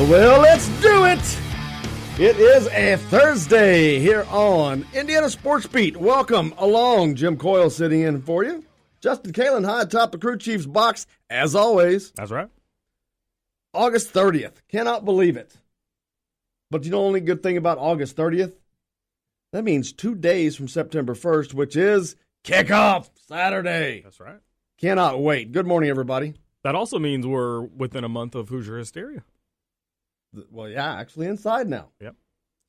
Well, let's do it. It is a Thursday here on Indiana Sports Beat. Welcome along. Jim Coyle sitting in for you. Justin Kalen high atop the crew chief's box, as always. That's right. August 30th. Cannot believe it. But you know the only good thing about August 30th? That means 2 days from September 1st, which is kickoff Saturday. That's right. Cannot wait. Good morning, everybody. That also means we're within a month of Hoosier Hysteria. Well, yeah, actually inside now. Yep.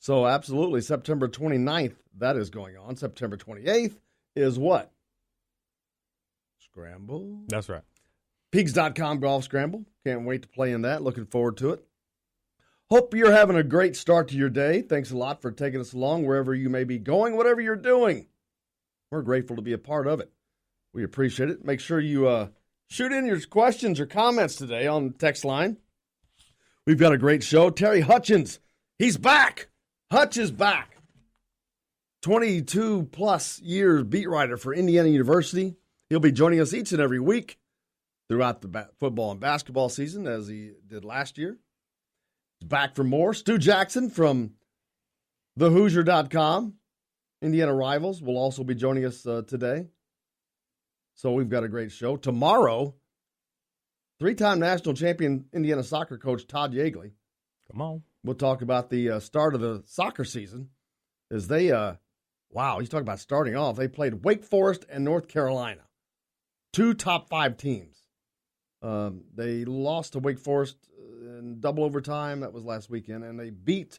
So, absolutely, September 29th, that is going on. September 28th is what? Scramble? That's right. Pigs.com Golf Scramble. Can't wait to play in that. Looking forward to it. Hope you're having a great start to your day. Thanks a lot for taking us along wherever you may be going, whatever you're doing. We're grateful to be a part of it. We appreciate it. Make sure you shoot in your questions or comments today on the text line. We've got a great show. Terry Hutchens, he's back. Hutch is back. 22-plus years beat writer for Indiana University. He'll be joining us each and every week throughout the football and basketball season, as he did last year. He's back for more. Stu Jackson from thehoosier.com, Indiana Rivals, will also be joining us today. So we've got a great show. Tomorrow, three-time national champion Indiana soccer coach Todd Yeagley. Come on. We'll talk about the start of the soccer season. As they, he's talking about starting off. They played Wake Forest and North Carolina, two top five teams. They lost to Wake Forest in double overtime. That was last weekend. And they beat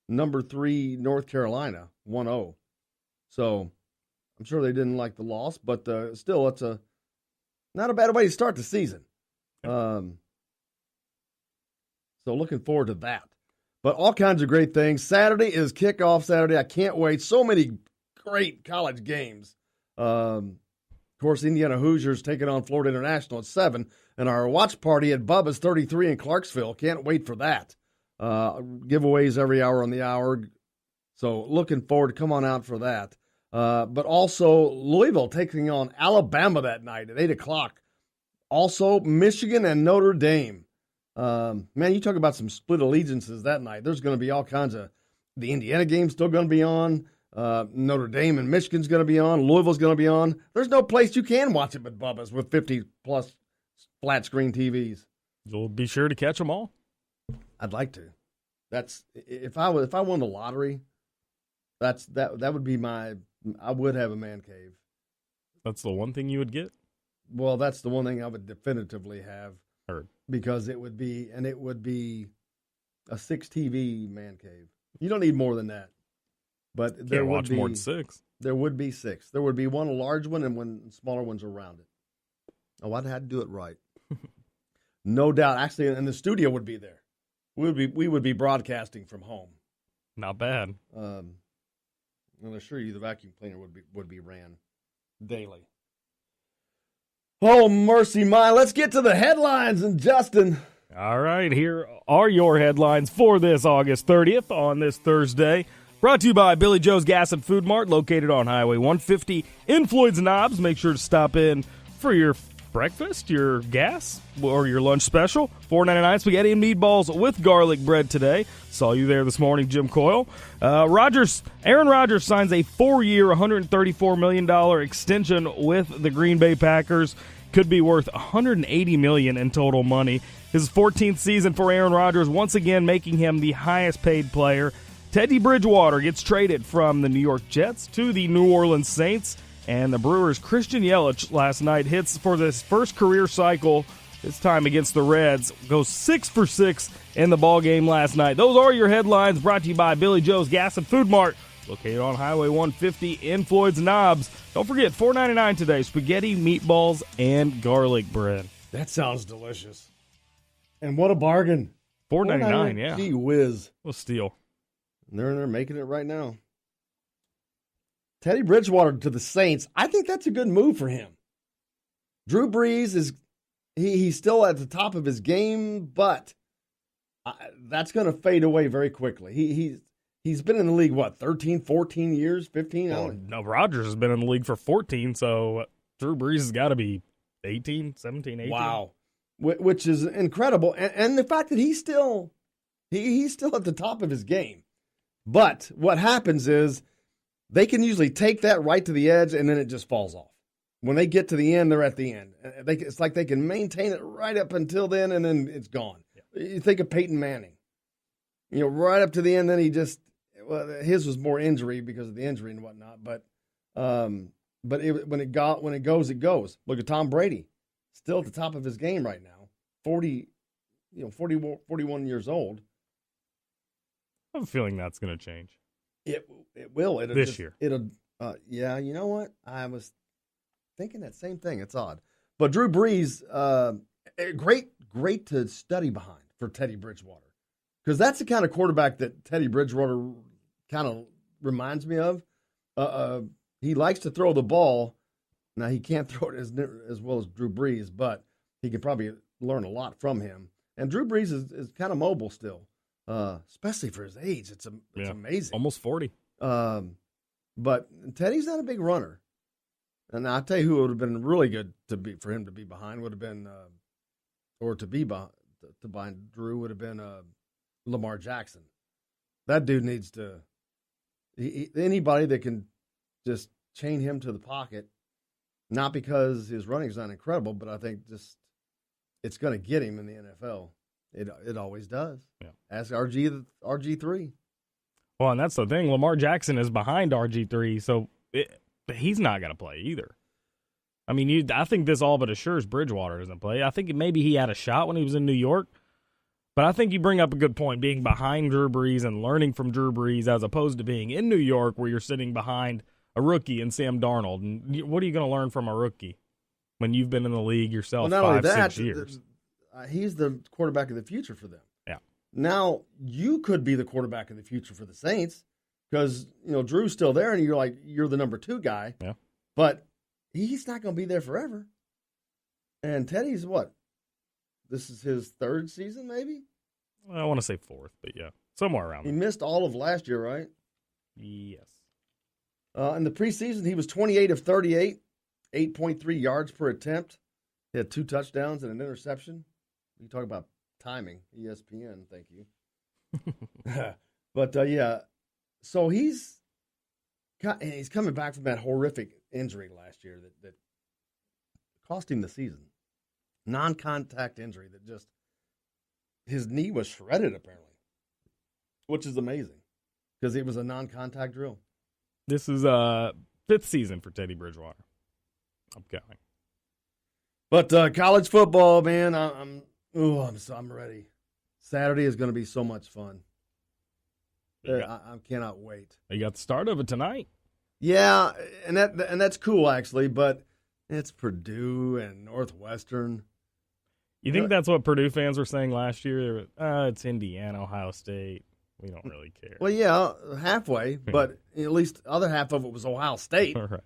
number 3 North Carolina 1-0. So I'm sure they didn't like the loss, but still, it's not a bad way to start the season. So looking forward to that. But all kinds of great things. Saturday is kickoff Saturday. I can't wait. So many great college games. Of course, Indiana Hoosiers taking on Florida International at 7. And our watch party at Bubba's 33 in Clarksville. Can't wait for that. Giveaways every hour on the hour. So looking forward to come on out for that. But also Louisville taking on Alabama that night at 8 o'clock. Also Michigan and Notre Dame. Man, you talk about some split allegiances that night. There's going to be all kinds of – the Indiana game's still going to be on. Notre Dame and Michigan's going to be on. Louisville's going to be on. There's no place you can watch it but Bubba's with 50-plus flat-screen TVs. You'll be sure to catch them all. I'd like to. That's if I won the lottery, that would be my – I would have a man cave. That's the one thing you would get? Well, that's the one thing I would definitively have. Heard. Because it would be a 6 TV man cave. You don't need more than that. But there Can't would watch be more than 6. There would be 6. There would be one large one and one smaller ones around it. Oh, I'd have to do it right. No doubt. Actually, and the studio would be there. We would be broadcasting from home. Not bad. I'll assure you the vacuum cleaner would be ran daily. Oh, mercy my. Let's get to the headlines. And Justin. All right, here are your headlines for this August 30th on this Thursday. Brought to you by Billy Joe's Gas and Food Mart, located on Highway 150 in Floyd's Knobs. Make sure to stop in for your breakfast, your gas, or your lunch special. $4.99 spaghetti and meatballs with garlic bread today. Saw you there this morning, Jim Coyle. Aaron Rodgers signs a 4-year, $134 million extension with the Green Bay Packers. Could be worth $180 million in total money. His 14th season for Aaron Rodgers, once again making him the highest paid player. Teddy Bridgewater gets traded from the New York Jets to the New Orleans Saints. And the Brewers' Christian Yelich last night hits for this first career cycle, this time against the Reds. Goes 6 for 6 in the ballgame last night. Those are your headlines, brought to you by Billy Joe's Gas and Food Mart, located on Highway 150 in Floyd's Knobs. Don't forget, $4.99 today, spaghetti, meatballs, and garlic bread. That sounds delicious. And what a bargain. $4.99, yeah. Gee whiz. We'll steal. And they're making it right now. Teddy Bridgewater to the Saints. I think that's a good move for him. Drew Brees he's still at the top of his game, but that's going to fade away very quickly. He's been in the league, 13, 14 years, 15? No, Rodgers has been in the league for 14, so Drew Brees has got to be 17, 18. Wow. Which is incredible. And the fact that he's still He's still at the top of his game. But what happens is they can usually take that right to the edge, and then it just falls off. When they get to the end, they're at the end. It's like they can maintain it right up until then, and then it's gone. Yeah. You think of Peyton Manning. Right up to the end, then his was more injury because of the injury and whatnot. But when it goes, it goes. Look at Tom Brady, still at the top of his game right now. 41 years old. I have a feeling that's going to change. It will. This year. Yeah, you know what? I was thinking that same thing. It's odd. But Drew Brees, great to study behind for Teddy Bridgewater. Because that's the kind of quarterback that Teddy Bridgewater kind of reminds me of. He likes to throw the ball. Now, he can't throw it as well as Drew Brees, but he could probably learn a lot from him. And Drew Brees is kind of mobile still, especially for his age. It's amazing. Almost 40. But Teddy's not a big runner. And I'll tell you who would have been really good for him to be behind would have been, to behind Drew would have been Lamar Jackson. That dude needs to. Anybody that can just chain him to the pocket, not because his running's not incredible, but I think just it's going to get him in the NFL. It always does. Yeah. Ask RG3. Well, and that's the thing. Lamar Jackson is behind RG3, so he's not going to play either. I mean, I think this all but assures Bridgewater doesn't play. I think maybe he had a shot when he was in New York. But I think you bring up a good point, being behind Drew Brees and learning from Drew Brees as opposed to being in New York where you're sitting behind a rookie in Sam Darnold. And what are you going to learn from a rookie when you've been in the league yourself 6 years? He's the quarterback of the future for them. Yeah. Now, you could be the quarterback of the future for the Saints because, Drew's still there and you're the number 2 guy. Yeah. But he's not going to be there forever. And Teddy's what? This is his 3rd season, maybe? I want to say 4th, but yeah, somewhere around there. He missed all of last year, right? Yes. In the preseason, he was 28 of 38, 8.3 yards per attempt. He had 2 touchdowns and an interception. You talk about timing, ESPN, thank you. But, yeah, so he's coming back from that horrific injury last year that cost him the season. Non-contact injury that just his knee was shredded apparently, which is amazing because it was a non-contact drill. This is 5th season for Teddy Bridgewater. I'm counting. But college football, man, I'm ready. Saturday is going to be so much fun. I cannot wait. You got the start of it tonight. Yeah, and that's cool actually, but it's Purdue and Northwestern. You think that's what Purdue fans were saying last year? It's Indiana, Ohio State. We don't really care. Well, yeah, halfway, but at least the other half of it was Ohio State. All right.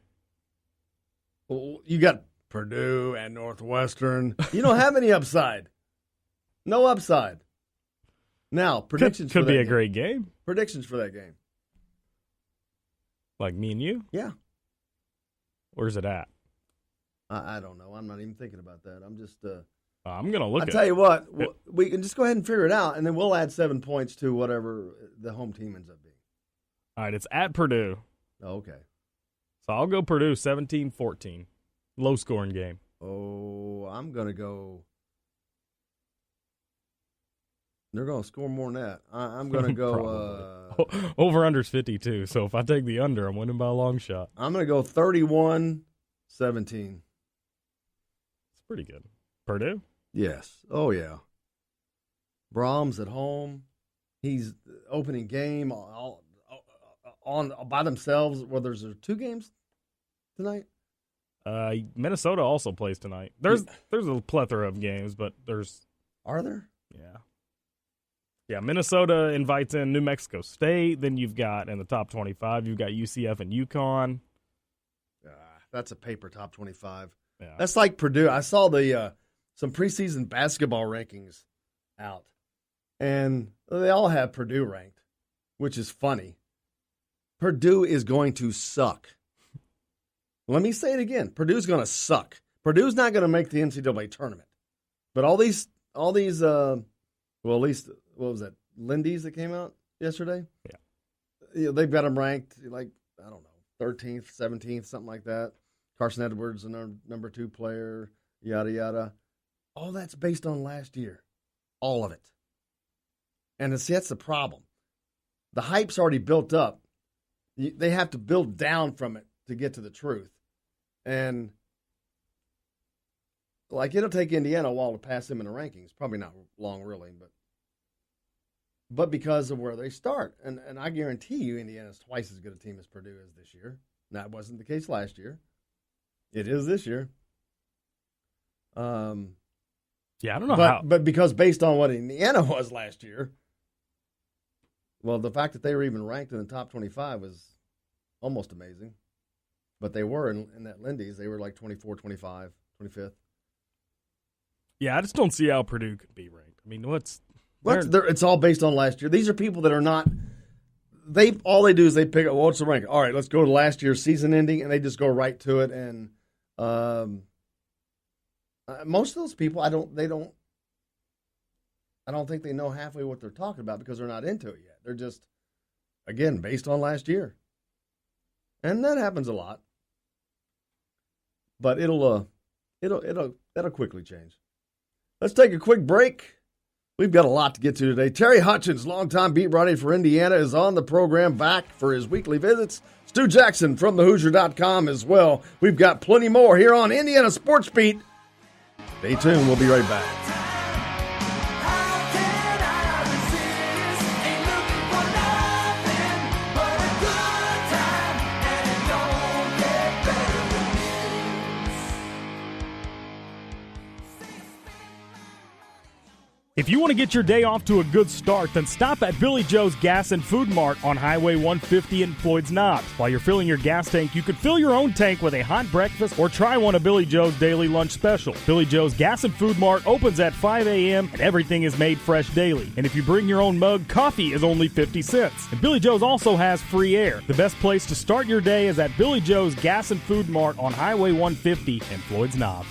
Well, you got Purdue and Northwestern. You don't have any upside. No upside. Now, predictions could for that be a game. great game. Predictions for that game. Like me and you? Yeah. Where's it at? I don't know. I'm not even thinking about that. I'm just I'm going to look at it. I'll tell you what, we can just go ahead and figure it out, and then we'll add 7 points to whatever the home team ends up being. All right, it's at Purdue. Oh, okay. So I'll go Purdue 17-14. Low-scoring game. Oh, I'm going to go. They're going to score more than that. I'm going to go. Over-under's 52, so if I take the under, I'm winning by a long shot. I'm going to go 31-17. It's pretty good. Purdue? Yes. Oh, yeah. Brahms at home. He's opening game on by themselves. Well, there's 2 games tonight. Minnesota also plays tonight. There's a plethora of games, but Are there? Yeah. Yeah, Minnesota invites in New Mexico State. Then you've got, in the top 25, you've got UCF and UConn. That's a paper top 25. Yeah. That's like Purdue. I saw the some preseason basketball rankings out, and they all have Purdue ranked, which is funny. Purdue is going to suck. Let me say it again. Purdue's going to suck. Purdue's not going to make the NCAA tournament. But all these, well, at least, what was that, Lindy's that came out yesterday. Yeah. They've got them ranked, like, I don't know, 13th, 17th, something like that. Carson Edwards, the number 2 player, yada, yada. All that's based on last year. All of it. And that's the problem. The hype's already built up. They have to build down from it to get to the truth. And, like, it'll take Indiana a while to pass them in the rankings. Probably not long, really, but because of where they start. And I guarantee you Indiana's twice as good a team as Purdue is this year. And that wasn't the case last year. It is this year. Yeah, I don't know how. But because based on what Indiana was last year, well, the fact that they were even ranked in the top 25 was almost amazing. But they were in that Lindy's. They were like 24, 25, 25th. Yeah, I just don't see how Purdue could be ranked. I mean, it's all based on last year. These are people that are not. All they do is they pick up what's the rank. All right, let's go to last year's season ending, and they just go right to it. And most of those people, I don't think they know halfway what they're talking about because they're not into it yet. They're just, again, based on last year, and that happens a lot. But it'll quickly change. Let's take a quick break. We've got a lot to get to today. Terry Hutchens, longtime beat writer for Indiana, is on the program back for his weekly visits. Stu Jackson from thehoosier.com as well. We've got plenty more here on Indiana Sports Beat. Stay tuned. We'll be right back. If you want to get your day off to a good start, then stop at Billy Joe's Gas and Food Mart on Highway 150 in Floyd's Knobs. While you're filling your gas tank, you could fill your own tank with a hot breakfast or try one of Billy Joe's daily lunch specials. Billy Joe's Gas and Food Mart opens at 5 a.m. and everything is made fresh daily. And if you bring your own mug, coffee is only 50 cents. And Billy Joe's also has free air. The best place to start your day is at Billy Joe's Gas and Food Mart on Highway 150 in Floyd's Knobs.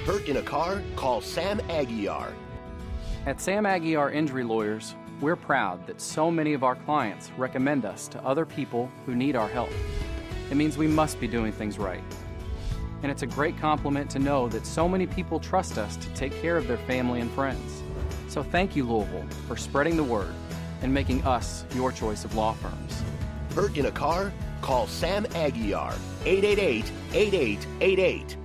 Hurt in a car? Call Sam Aguiar. At Sam Aguiar Injury Lawyers, we're proud that so many of our clients recommend us to other people who need our help. It means we must be doing things right. And it's a great compliment to know that so many people trust us to take care of their family and friends. So thank you, Louisville, for spreading the word and making us your choice of law firms. Hurt in a car? Call Sam Aguiar. 888-8888.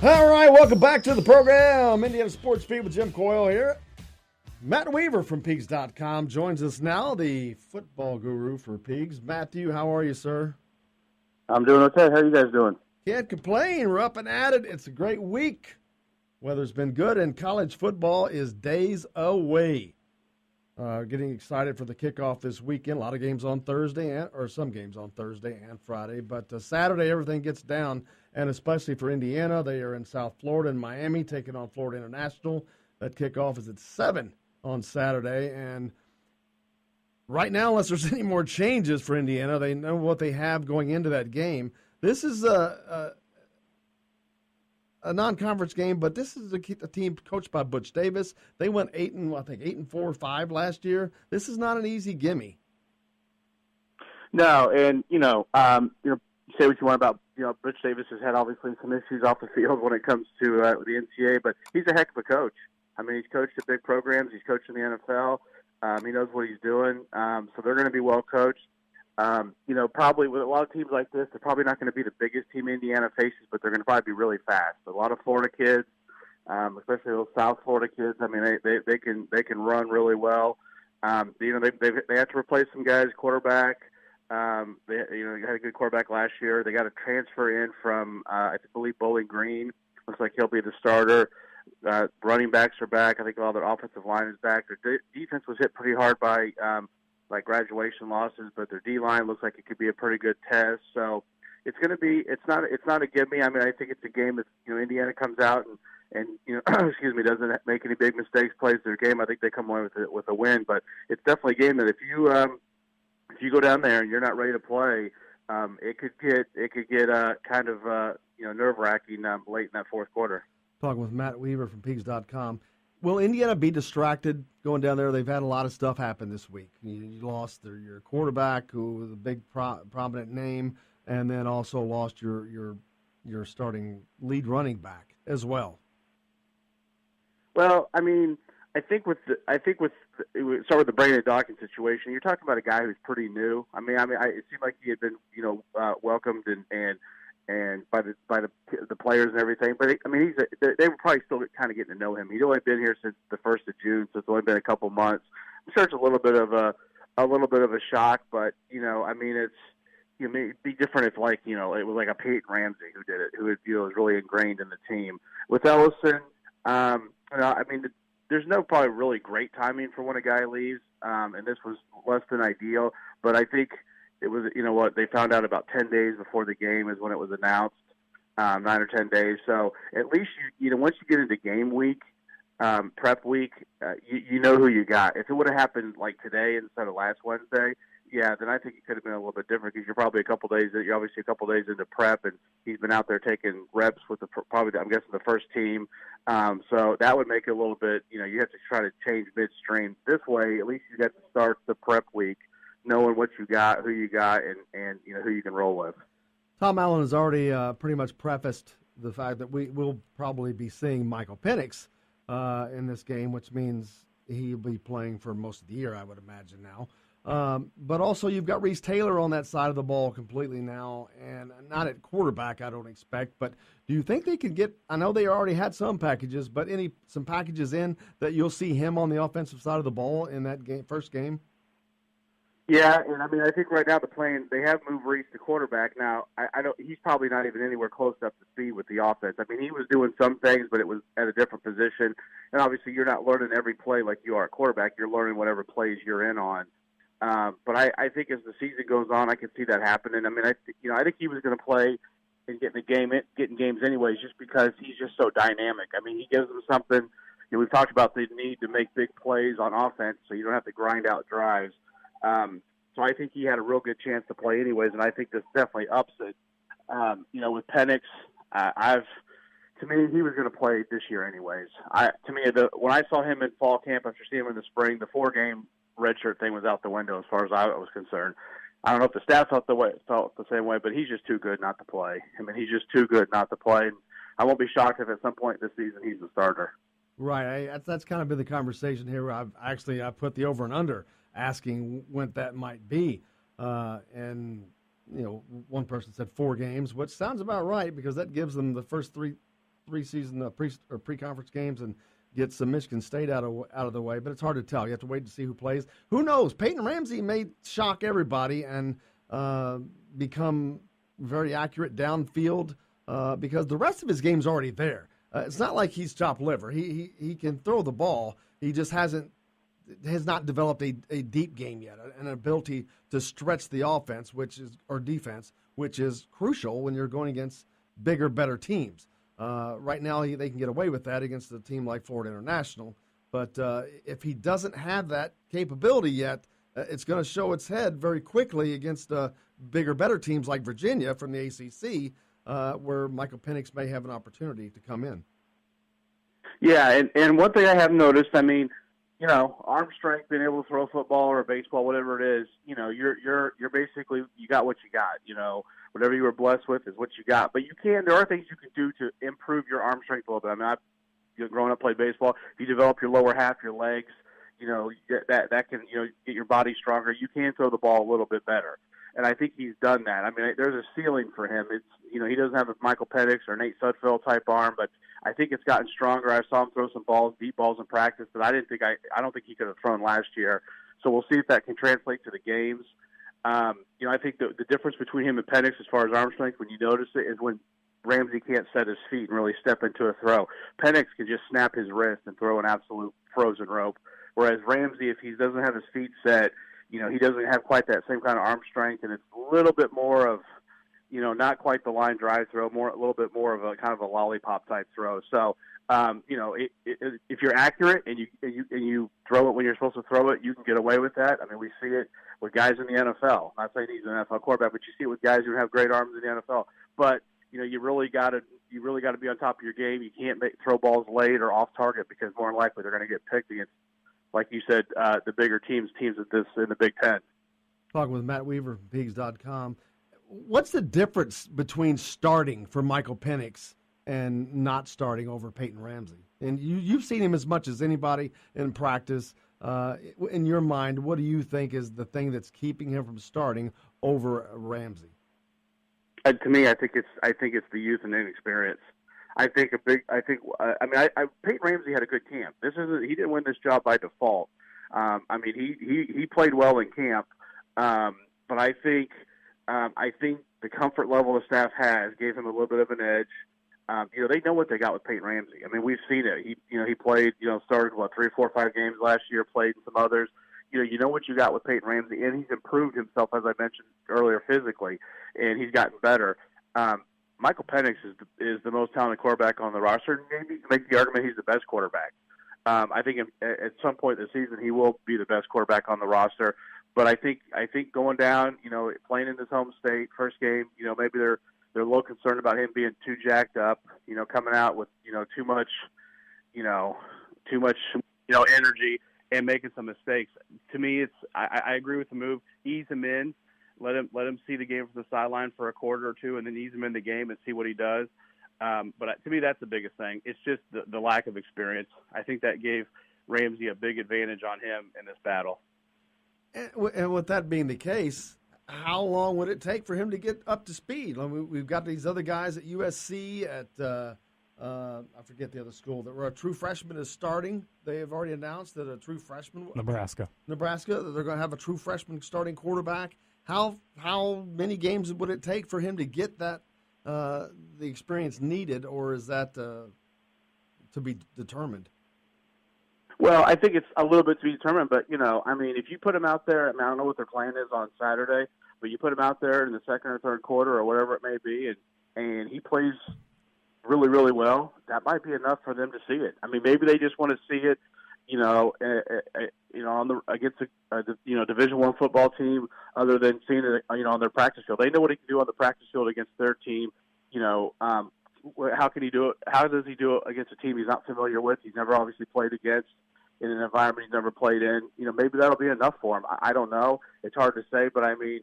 All right, welcome back to the program. Indiana Sports Beat with Jim Coyle here. Matt Weaver from Pigs.com joins us now, the football guru for Pigs. Matthew, how are you, sir? I'm doing okay. How are you guys doing? Can't complain. We're up and at it. It's a great week. Weather's been good, and college football is days away. Getting excited for the kickoff this weekend. A lot of games on Thursday, or some games on Thursday and Friday. But Saturday, everything gets down, and especially for Indiana, they are in South Florida and Miami taking on Florida International. That kickoff is at 7 on Saturday. And right now, unless there's any more changes for Indiana, they know what they have going into that game. This is a non-conference game, but this is a team coached by Butch Davis. They went 8-4 or 5 last year. This is not an easy gimme. No, and say what you want about Butch Davis has had obviously some issues off the field when it comes to the NCAA, but he's a heck of a coach. I mean, he's coached at big programs. He's coached in the NFL. He knows what he's doing, so they're going to be well coached. Probably with a lot of teams like this, they're probably not going to be the biggest team Indiana faces, but they're going to probably be really fast. A lot of Florida kids, especially those South Florida kids. I mean, they can run really well. They have to replace some guys. Quarterback. They had a good quarterback last year. They got a transfer in from I believe Bowling Green. Looks like he'll be the starter. Running backs are back. I think all their offensive line is back. Their defense was hit pretty hard by graduation losses, but their D-line looks like it could be a pretty good test. So it's going to be. It's not a gimme. I mean, I think it's a game that Indiana comes out and doesn't make any big mistakes, plays their game. I think they come away with a win. But it's definitely a game that if you go down there and you're not ready to play, it could get kind of nerve-wracking late in that fourth quarter. Talking with Matt Weaver from Pigs.com. Will Indiana be distracted going down there? They've had a lot of stuff happen this week. You lost your quarterback, who was a big prominent name, and then also lost your starting lead running back as well. Well, I mean, I think with start with the Brandon Dawkins situation. You're talking about a guy who's pretty new. It seemed like he had been welcomed and by the players and everything. But they were probably still kind of getting to know him. He'd only been here since the 1st of June, so it's only been a couple months. I'm sure it's a little bit of a shock, but it'd be different if it was like a Peyton Ramsey who did it, who was really ingrained in the team. With Ellison, there's no probably really great timing for when a guy leaves, and this was less than ideal. But I think it was, they found out about 10 days before the game is when it was announced, 9 or 10 days. So at least once you get into game week, prep week, you know who you got. If it would have happened like today instead of last Wednesday, then I think it could have been a little bit different because you're obviously a couple days into prep, and he's been out there taking reps with I'm guessing the first team. So that would make it a little bit, you have to try to change midstream. This way, at least you get to start the prep week knowing what you got, who you got, and who you can roll with. Tom Allen has already pretty much prefaced the fact that we will probably be seeing Michael Penix in this game, which means he'll be playing for most of the year, I would imagine now. But also you've got Reese Taylor on that side of the ball completely now, and not at quarterback, I don't expect. But do you think they can get – I know they already had some packages, but some packages in that you'll see him on the offensive side of the ball in that first game? Yeah, and I think right now they have moved Reese to quarterback. Now, I don't. He's probably not even anywhere close up to speed with the offense. He was doing some things, but it was at a different position. And obviously, you're not learning every play like you are at quarterback. You're learning whatever plays you're in on. But I think as the season goes on, I can see that happening. I think he was going to play and getting games anyways, just because he's just so dynamic. He gives them something. We've talked about the need to make big plays on offense, so you don't have to grind out drives. So I think he had a real good chance to play anyways, and I think this definitely ups it. With Penix, to me, he was going to play this year anyways. When I saw him in fall camp after seeing him in the spring, the 4-game redshirt thing was out the window as far as I was concerned. I don't know if the staff felt the same way, but he's just too good not to play. He's just too good not to play. And I won't be shocked if at some point this season he's the starter. Right. That's kind of been the conversation here. I put the over and under, asking when that might be. And one person said 4 games, which sounds about right because that gives them the first three season pre-conference games and get some Michigan State out of the way. But it's hard to tell. You have to wait to see who plays. Who knows? Peyton Ramsey may shock everybody and become very accurate downfield because the rest of his game's already there. It's not like he's chopped liver. He can throw the ball. He just has not developed a deep game yet, an ability to stretch the offense, defense, which is crucial when you're going against bigger, better teams. Right now, they can get away with that against a team like Florida International. But if he doesn't have that capability yet, it's going to show its head very quickly against bigger, better teams like Virginia from the ACC, where Michael Penix may have an opportunity to come in. Yeah, and one thing I have noticed, arm strength, being able to throw football or baseball, whatever it is, you're basically, you got what you got, whatever you were blessed with is what you got. But there are things you can do to improve your arm strength a little bit. I've growing up played baseball. If you develop your lower half, your legs, that can, get your body stronger. You can throw the ball a little bit better. And I think he's done that. There's a ceiling for him. It's, he doesn't have a Michael Penix or Nate Sudfeld type arm, but I think it's gotten stronger. I saw him throw some deep balls in practice that I don't think he could have thrown last year. So we'll see if that can translate to the games. I think the difference between him and Penix as far as arm strength, when you notice it, is when Ramsey can't set his feet and really step into a throw. Penix can just snap his wrist and throw an absolute frozen rope. Whereas Ramsey, if he doesn't have his feet set, he doesn't have quite that same kind of arm strength, and it's a little bit more of, not quite the line drive throw, a little bit more of a kind of a lollipop type throw. So, if you're accurate and you throw it when you're supposed to throw it, you can get away with that. I mean, we see it with guys in the NFL. I'm not saying he's an NFL quarterback, but you see it with guys who have great arms in the NFL. But you really got to be on top of your game. You can't throw balls late or off target because more than likely they're going to get picked against, like you said, the bigger teams at this in the Big Ten. Talking with Matt Weaver from Pigs.com. What's the difference between starting for Michael Penix and not starting over Peyton Ramsey? And you've seen him as much as anybody in practice. In your mind, what do you think is the thing that's keeping him from starting over Ramsey? To me, I think it's the youth and inexperience. Peyton Ramsey had a good camp. He didn't win this job by default. He played well in camp, but I think the comfort level the staff has gave him a little bit of an edge. They know what they got with Peyton Ramsey. I mean, we've seen it. He played, started 3, 4, 5 games last year, played in some others. You know what you got with Peyton Ramsey, and he's improved himself, as I mentioned earlier, physically, and he's gotten better. Michael Penix is the most talented quarterback on the roster. Maybe you can make the argument he's the best quarterback. I think at some point this season he will be the best quarterback on the roster. But I think going down, playing in his home state, first game, maybe they're a little concerned about him being too jacked up, coming out with too much energy and making some mistakes. To me, I agree with the move. Ease him in, let him see the game from the sideline for a quarter or two, and then ease him in the game and see what he does. But to me, that's the biggest thing. It's just the lack of experience. I think that gave Ramsey a big advantage on him in this battle. And with that being the case, how long would it take for him to get up to speed? I mean, we've got these other guys at USC, at I forget the other school, that were a true freshman is starting. They have already announced that a true freshman. Nebraska, they're going to have a true freshman starting quarterback. How many games would it take for him to get that the experience needed, or is that to be determined? Well, I think it's a little bit to be determined, but, if you put him out there, I don't know what their plan is on Saturday, but you put him out there in the second or third quarter or whatever it may be, and he plays really, really well, that might be enough for them to see it. I mean, maybe they just want to see it, against a Division I football team, other than seeing it, on their practice field. They know what he can do on the practice field against their team. How can he do it? How does he do it against a team he's not familiar with? He's never obviously played against, in an environment he's never played in. Maybe that'll be enough for him. I don't know. It's hard to say, but I mean,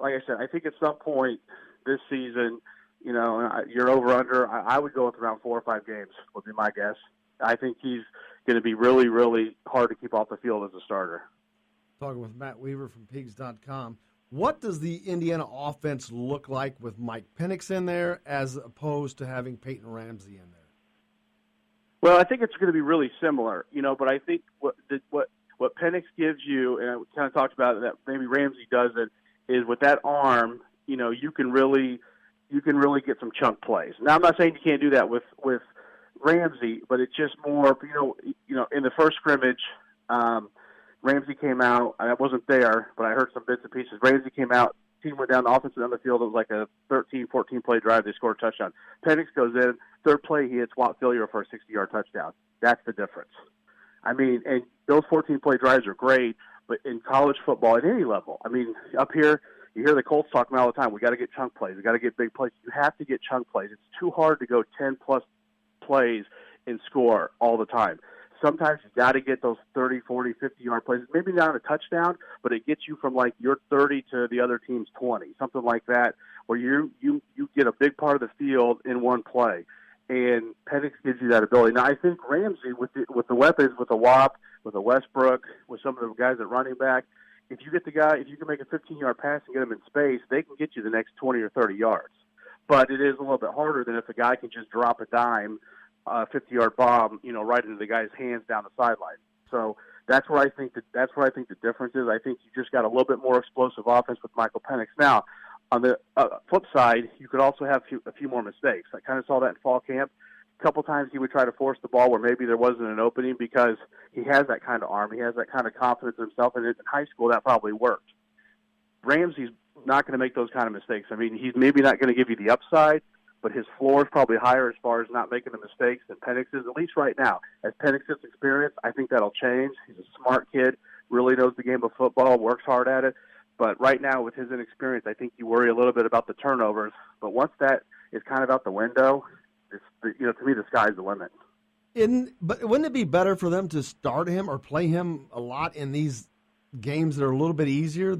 like I said, I think at some point this season, you're over under. I would go with around 4 or 5 games would be my guess. I think he's going to be really, really hard to keep off the field as a starter. Talking with Matt Weaver from Pigs.com. What does the Indiana offense look like with Mike Penix in there as opposed to having Peyton Ramsey in there? Well, I think it's going to be really similar, but I think what Penix gives you, and I kind of talked about it, that maybe Ramsey doesn't, is with that arm, you can really get some chunk plays. Now, I'm not saying you can't do that with Ramsey, but it's just more, in the first scrimmage, Ramsey came out. I wasn't there, but I heard some bits and pieces. Ramsey came out. Team went down the offense down the field. It was like a 13, 14-play drive. They scored a touchdown. Penix goes in. Third play, he hits Watt Failure for a 60-yard touchdown. That's the difference. I mean, and those 14-play drives are great, but in college football at any level, I mean, up here, you hear the Colts talking all the time. We got to get chunk plays. We got to get big plays. You have to get chunk plays. It's too hard to go 10-plus plays and score all the time. Sometimes you got to get those 30, 40, 50-yard plays. Maybe not a touchdown, but it gets you from like your 30 to the other team's 20, something like that, where you get a big part of the field in one play. And Penix gives you that ability. Now, I think Ramsey, with the weapons, with a Wap, with a Westbrook, with some of the guys at running back, if you can make a 15-yard pass and get them in space, they can get you the next 20 or 30 yards. But it is a little bit harder than if a guy can just drop a dime, 50-yard bomb, right into the guy's hands down the sideline. So that's where I think the difference is. I think you just got a little bit more explosive offense with Michael Penix. Now, on the flip side, you could also have a few more mistakes. I kind of saw that in fall camp. A couple times he would try to force the ball where maybe there wasn't an opening because he has that kind of arm. He has that kind of confidence in himself, and in high school that probably worked. Ramsey's not going to make those kind of mistakes. I mean, he's maybe not going to give you the upside, but his floor is probably higher as far as not making the mistakes than Penix is, at least right now. As Penix gets experience, I think that'll change. He's a smart kid, really knows the game of football, works hard at it. But right now, with his inexperience, I think you worry a little bit about the turnovers. But once that is kind of out the window, to me, the sky's the limit. But wouldn't it be better for them to start him or play him a lot in these games that are a little bit easier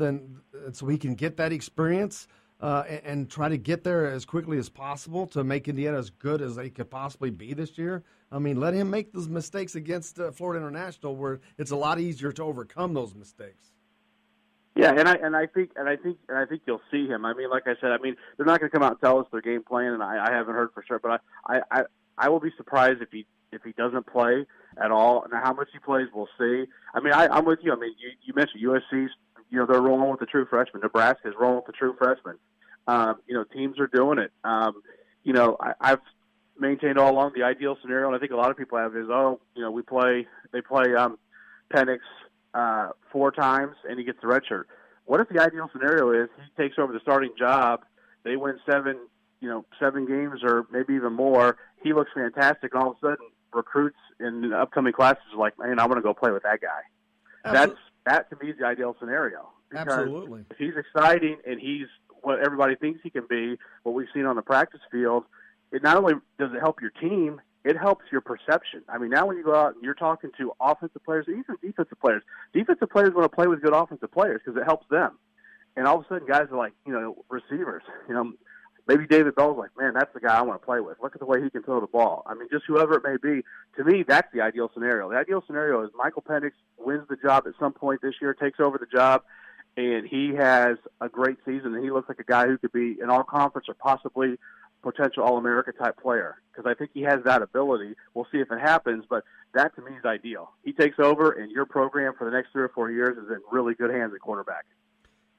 so he can get that experience and try to get there as quickly as possible to make Indiana as good as they could possibly be this year? I mean, let him make those mistakes against Florida International, where it's a lot easier to overcome those mistakes. Yeah, and I think you'll see him. I mean, like I said, they're not going to come out and tell us their game plan, and I haven't heard for sure. But I will be surprised if he doesn't play at all. Now, how much he plays, we'll see. I mean, I'm with you. I mean, you mentioned USC's. They're rolling with the true freshman. Nebraska's rolling with the true freshman. Teams are doing it. I've maintained all along the ideal scenario, and I think a lot of people have is, they play Penix 4 times, and he gets the red shirt. What if the ideal scenario is he takes over the starting job, they win 7 games or maybe even more, he looks fantastic, and all of a sudden recruits in the upcoming classes are like, man, I want to go play with that guy. That to me is the ideal scenario. Because Absolutely. If he's exciting and he's what everybody thinks he can be, what we've seen on the practice field, it not only does it help your team, it helps your perception. I mean, now when you go out and you're talking to offensive players, even defensive players want to play with good offensive players because it helps them. And all of a sudden, guys are like, receivers. Maybe David Bell's like, man, that's the guy I want to play with. Look at the way he can throw the ball. I mean, just whoever it may be. To me, that's the ideal scenario. The ideal scenario is Michael Penix wins the job at some point this year, takes over the job, and he has a great season, and he looks like a guy who could be an all-conference or possibly potential All-America type player, because I think he has that ability. We'll see if it happens, but that to me is ideal. He takes over, and your program for the next 3 or 4 years is in really good hands at quarterback.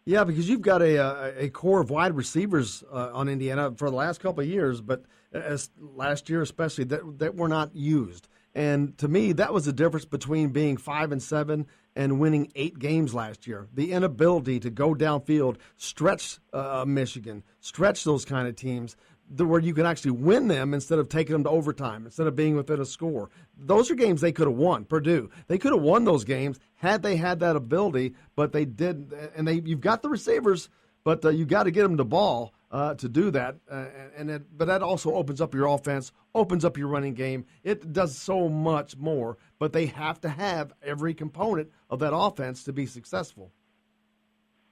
Yeah, because you've got a core of wide receivers on Indiana for the last couple of years, but as last year especially, that were not used. And to me, that was the difference between being 5-7 and winning 8 games last year. The inability to go downfield, stretch Michigan, stretch those kind of teams, where you can actually win them instead of taking them to overtime, instead of being within a score. Those are games they could have won. Purdue, they could have won those games had they had that ability, but they didn't. And you've got the receivers, but you got to get them the ball to do that. But that also opens up your offense, opens up your running game. It does so much more, but they have to have every component of that offense to be successful.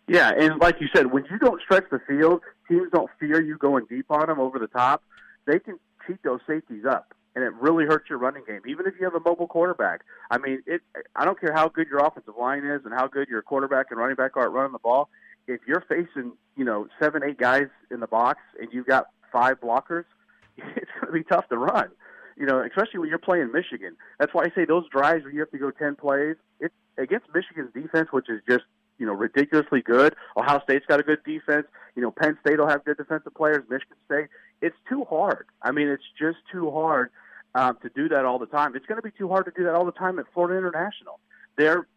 Yeah, and like you said, when you don't stretch the field, teams don't fear you going deep on them over the top. They can cheat those safeties up, and it really hurts your running game, even if you have a mobile quarterback. I mean, I don't care how good your offensive line is and how good your quarterback and running back are at running the ball. If you're facing, 7, 8 guys in the box and you've got 5 blockers, it's going to be tough to run. Especially when you're playing Michigan. That's why I say those drives where you have to go 10 plays, it's against Michigan's defense, which is just ridiculously good. Ohio State's got a good defense. Penn State will have good defensive players. Michigan State. It's too hard. I mean, it's just too hard to do that all the time. It's going to be too hard to do that all the time at Florida International.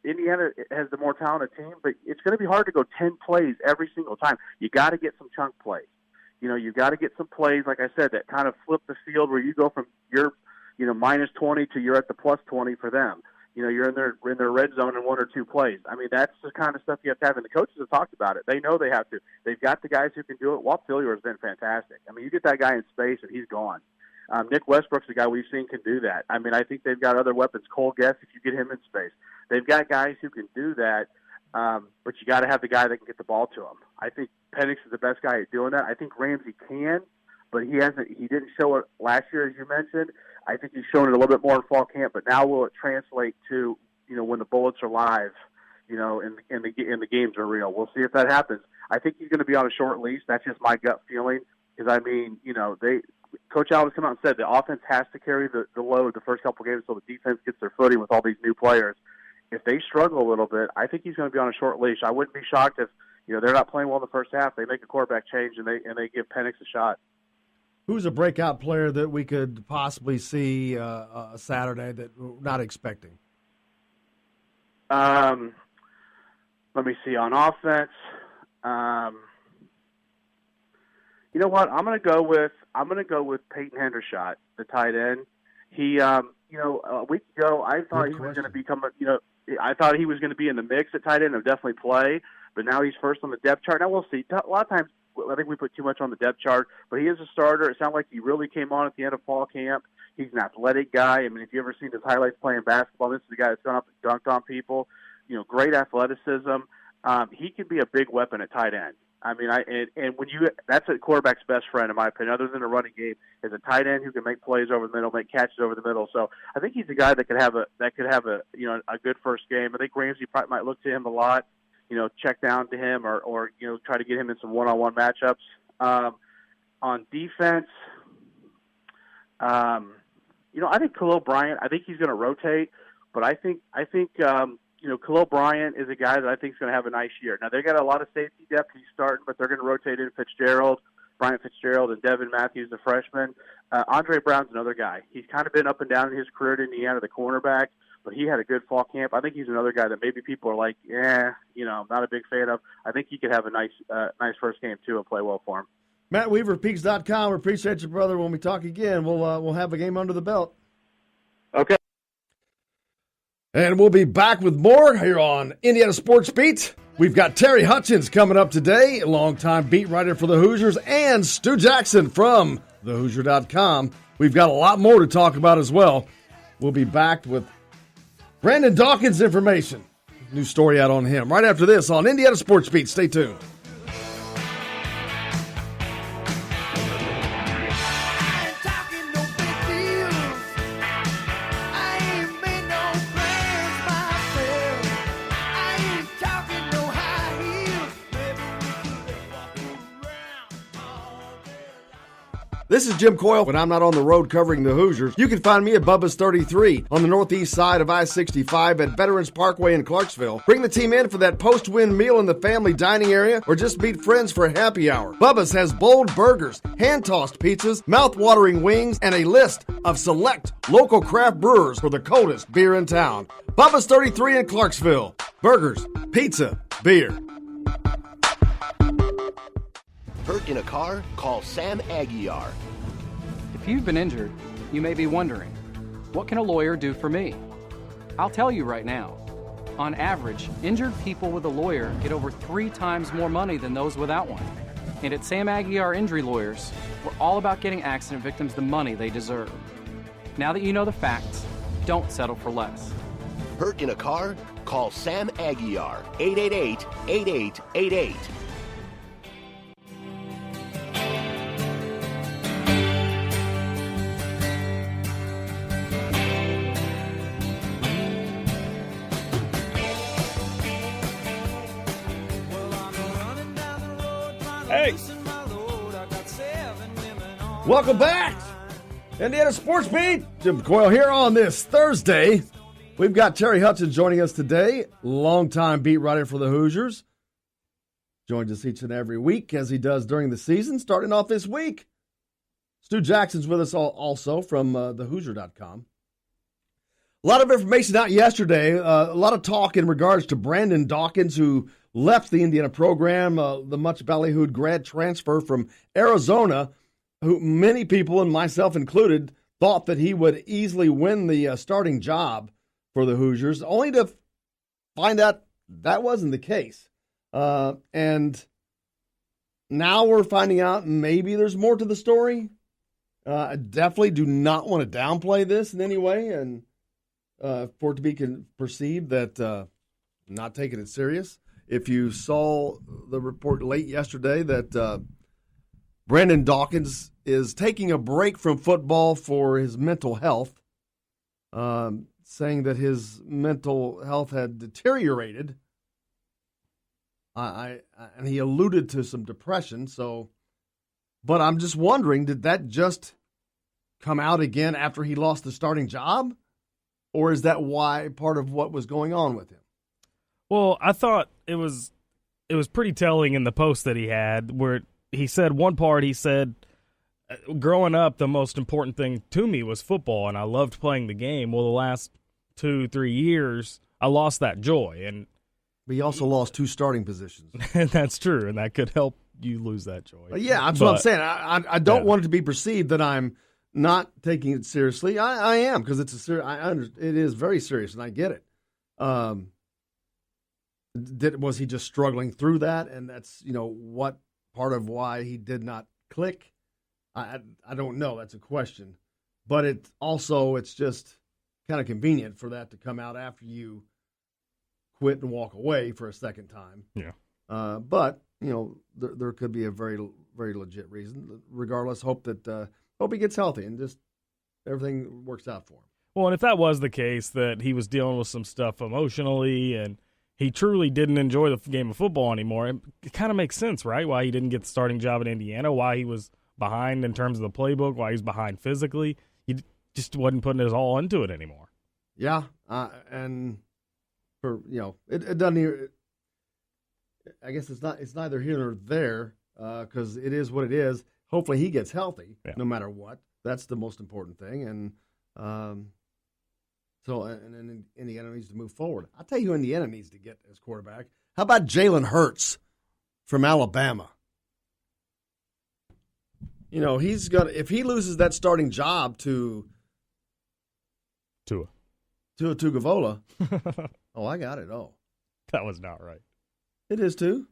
Indiana has the more talented team, but it's going to be hard to go 10 plays every single time. You got to get some chunk plays. You got to get some plays, like I said, that kind of flip the field where you go from your, minus 20 to you're at the plus 20 for them. You're in their red zone in 1 or 2 plays. I mean, that's the kind of stuff you have to have, and the coaches have talked about it. They know they have to. They've got the guys who can do it. Walt Phillier has been fantastic. I mean, you get that guy in space, and he's gone. Nick Westbrook's a guy we've seen can do that. I mean, I think they've got other weapons. Cole Guest, if you get him in space. They've got guys who can do that, but you got to have the guy that can get the ball to him. I think Penix is the best guy at doing that. I think Ramsey can, but he didn't show it last year, as you mentioned. I think he's shown it a little bit more in fall camp, but now will it translate to, when the bullets are live, and the games are real? We'll see if that happens. I think he's going to be on a short leash. That's just my gut feeling, because Coach Allen has come out and said the offense has to carry the load the first couple games so the defense gets their footing with all these new players. If they struggle a little bit, I think he's going to be on a short leash. I wouldn't be shocked if they're not playing well in the first half. They make a quarterback change and they give Penix a shot. Who's a breakout player that we could possibly see Saturday that we're not expecting? Let me see. On offense, You know what? I'm gonna go with Peyton Hendershot, the tight end. He, a week ago, I thought he was going to become I thought he was going to be in the mix at tight end and definitely play. But now he's first on the depth chart. Now we'll see. A lot of times, I think we put too much on the depth chart. But he is a starter. It sounded like he really came on at the end of fall camp. He's an athletic guy. I mean, if you ever seen his highlights playing basketball, this is the guy that's gone up and dunked on people. Great athleticism. He can be a big weapon at tight end. I mean, that's a quarterback's best friend, in my opinion, other than a running game, is a tight end who can make plays over the middle, make catches over the middle. So I think he's a guy that could have a good first game. I think Ramsey probably might look to him a lot, check down to him or try to get him in some one-on-one matchups. On defense, I think Khalil Bryant. I think he's going to rotate, but I think Khalil Bryant is a guy that I think is going to have a nice year. Now, they got a lot of safety depth. He's starting, but they're going to rotate in Bryant Fitzgerald, and Devin Matthews, the freshman. Andre Brown's another guy. He's kind of been up and down in his career at Indiana, the cornerback, but he had a good fall camp. I think he's another guy that maybe people are like, I'm not a big fan of. I think he could have a nice first game, too, and play well for him. Matt Weaver, Peaks.com. We appreciate you, brother. When we talk again, we'll have a game under the belt. Okay. And we'll be back with more here on Indiana Sports Beat. We've got Terry Hutchens coming up today, a longtime beat writer for the Hoosiers, and Stu Jackson from thehoosier.com. We've got a lot more to talk about as well. We'll be back with Brandon Dawkins information. New story out on him right after this on Indiana Sports Beat. Stay tuned. This is Jim Coyle. When I'm not on the road covering the Hoosiers, you can find me at Bubba's 33 on the northeast side of I-65 at Veterans Parkway in Clarksville. Bring the team in for that post-win meal in the family dining area or just meet friends for happy hour. Bubba's has bold burgers, hand-tossed pizzas, mouth-watering wings, and a list of select local craft brewers for the coldest beer in town. Bubba's 33 in Clarksville. Burgers, pizza, beer. Hurt in a car? Call Sam Aguiar. If you've been injured, you may be wondering, what can a lawyer do for me? I'll tell you right now. On average, injured people with a lawyer get over 3 times more money than those without one. And at Sam Aguiar Injury Lawyers, we're all about getting accident victims the money they deserve. Now that you know the facts, don't settle for less. Hurt in a car? Call Sam Aguiar. 888-8888. Hey, Welcome back. Indiana Sports Beat. Jim Coyle here on this Thursday. We've got Terry Hutchens joining us today, longtime beat writer for the Hoosiers. Joins us each and every week as he does during the season. Starting off this week, Stu Jackson's with us also from thehoosier.com. A lot of information out yesterday, a lot of talk in regards to Brandon Dawkins, who left the Indiana program, the much ballyhooed grad transfer from Arizona, who many people, and myself included, thought that he would easily win the starting job for the Hoosiers, only to find out that wasn't the case. And now we're finding out maybe there's more to the story. I definitely do not want to downplay this in any way, and for it to be perceived that not taking it serious. If you saw the report late yesterday that Brandon Dawkins is taking a break from football for his mental health, saying that his mental health had deteriorated, and he alluded to some depression. But I'm just wondering, did that just come out again after he lost the starting job? Or is that why part of what was going on with him? well, I thought it was pretty telling in the post that he had where he said one part, he said, growing up, the most important thing to me was football, and I loved playing the game. Well, the last 2-3 years, I lost that joy. But he also lost 2 starting positions. And that's true, and that could help you lose that joy. Yeah, that's what I'm saying. I don't want it to be perceived that I'm not taking it seriously. I am, because it is very serious, and I get it. Was he just struggling through that, and that's what part of why he did not click? I don't know. That's a question, but it's just kind of convenient for that to come out after you quit and walk away for a second time. Yeah. But there could be a very, very legit reason. Regardless, hope he gets healthy and just everything works out for him. Well, and if that was the case, that he was dealing with some stuff emotionally and he truly didn't enjoy the game of football anymore, it kind of makes sense, right? Why he didn't get the starting job in Indiana, why he was behind in terms of the playbook, why he was behind physically. He just wasn't putting his all into it anymore. Yeah, and for it doesn't. I guess it's neither here nor there, because it is what it is. Hopefully he gets healthy, no matter what. That's the most important thing, and Indiana needs to move forward. I'll tell you who Indiana needs to get as quarterback. How about Jalen Hurts from Alabama? If he loses that starting job to Tua Tagovailoa. Oh, I got it. Oh, that was not right. It is too.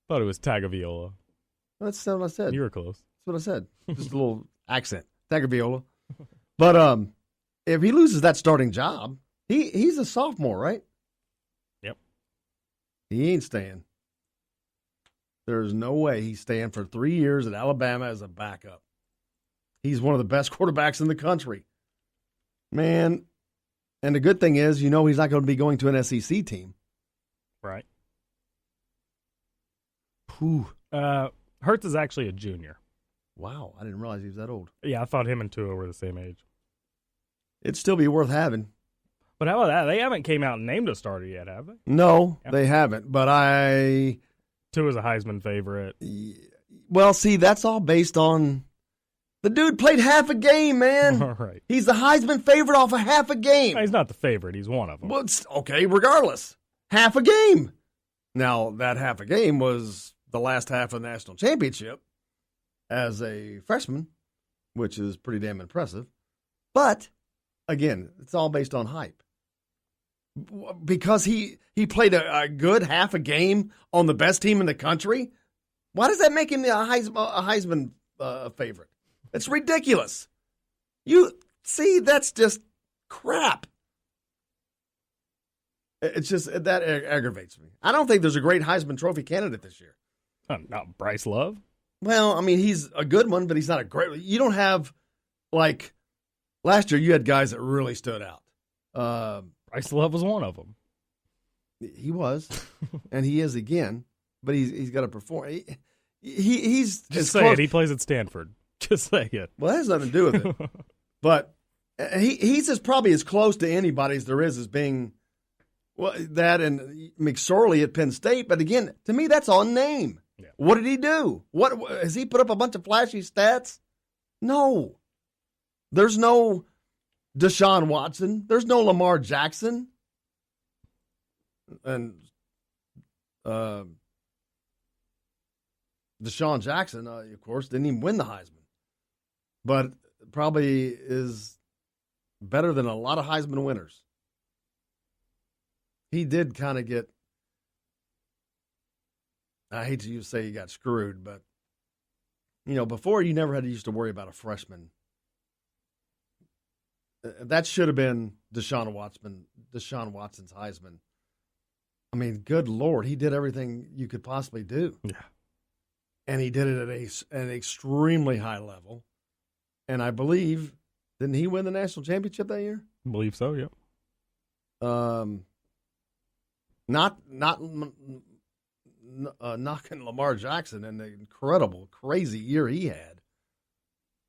Thought it was Tagovailoa. That's not what I said. You were close. That's what I said. Just a little accent. Tagovailoa. But if he loses that starting job, he's a sophomore, right? Yep. He ain't staying. There's no way he's staying for 3 years at Alabama as a backup. He's one of the best quarterbacks in the country. Man, and the good thing is, he's not going to be going to an SEC team. Right. Whew. Hurts is actually a junior. Wow, I didn't realize he was that old. Yeah, I thought him and Tua were the same age. It'd still be worth having. But how about that? They haven't came out and named a starter yet, have they? No, They haven't. But Tua's a Heisman favorite. Well, see, that's all based on the dude played half a game, man. All right. He's the Heisman favorite off of half a game. No, he's not the favorite. He's one of them. Well, it's okay, regardless. Half a game. Now, that half a game was the last half of the national championship as a freshman, which is pretty damn impressive. But, again, it's all based on hype. Because he played a good half a game on the best team in the country, why does that make him a Heisman favorite? It's ridiculous. That's just crap. It's just, that aggravates me. I don't think there's a great Heisman Trophy candidate this year. Not Bryce Love? Well, I mean, he's a good one, but he's not a great. You don't have, like, last year you had guys that really stood out. Bryce Love was one of them. He was, and he is again, but he's got to perform. He's just say it. He plays at Stanford. Just say it. Well, that has nothing to do with it. But he's probably as close to anybody as there is as being that and McSorley at Penn State. But again, to me, that's on name. Yeah. What did he do? What has he put up a bunch of flashy stats? No. There's no Deshaun Watson. There's no Lamar Jackson. And Deshaun Jackson, of course, didn't even win the Heisman. But probably is better than a lot of Heisman winners. He did kind of get, I hate to say he got screwed, but, before you never had to used to worry about a freshman. That should have been Deshaun Watson's Heisman. I mean, good Lord, he did everything you could possibly do. Yeah. And he did it at an extremely high level. And I believe, didn't he win the national championship that year? I believe so, yep. Not knocking Lamar Jackson and the incredible, crazy year he had.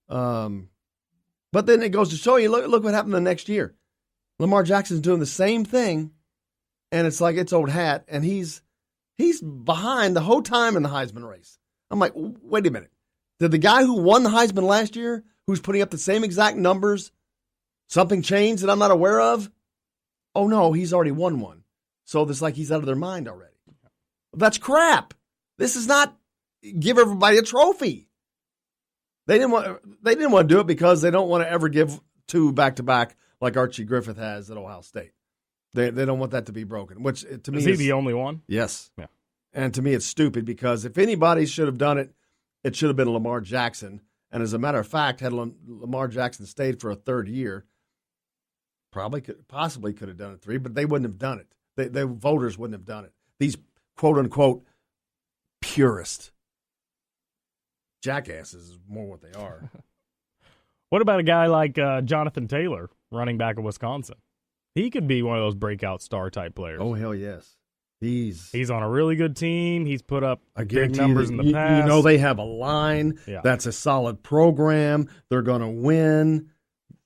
But then it goes to show you, look what happened the next year. Lamar Jackson's doing the same thing, and it's like it's old hat, and he's behind the whole time in the Heisman race. I'm like, wait a minute. Did the guy who won the Heisman last year, who's putting up the same exact numbers, something changed that I'm not aware of? Oh, no, he's already won one. So it's like he's out of their mind already. That's crap. This is not give everybody a trophy. They didn't want to do it because they don't want to ever give 2 back-to-back like Archie Griffith has at Ohio State. They don't want that to be broken, which to me is he the only one? Yes. Yeah. And to me it's stupid because if anybody should have done it, it should have been Lamar Jackson. And as a matter of fact, had Lamar Jackson stayed for a 3rd year, possibly could have done it 3, but they wouldn't have done it. The voters wouldn't have done it. These quote-unquote purist jackasses is more what they are. What about a guy like Jonathan Taylor, running back of Wisconsin? He could be one of those breakout star type players. Oh, hell yes. He's on a really good team. He's put up I big numbers in the past. You know, they have a line. Yeah. That's a solid program. They're going to win.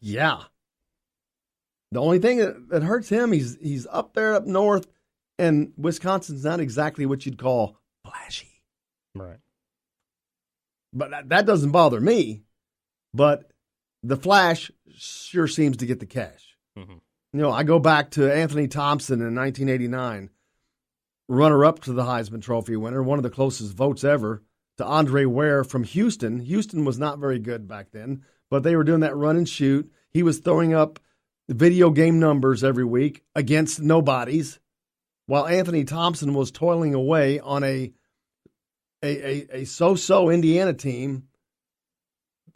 Yeah. The only thing that hurts him, he's up there up north, and Wisconsin's not exactly what you'd call flashy. Right. But that doesn't bother me. But the flash sure seems to get the cash. Mm-hmm. You know, I go back to Anthony Thompson in 1989, runner-up to the Heisman Trophy winner, one of the closest votes ever, to Andre Ware from Houston. Houston was not very good back then, but they were doing that run and shoot. He was throwing up video game numbers every week against nobodies, while Anthony Thompson was toiling away on a so-so Indiana team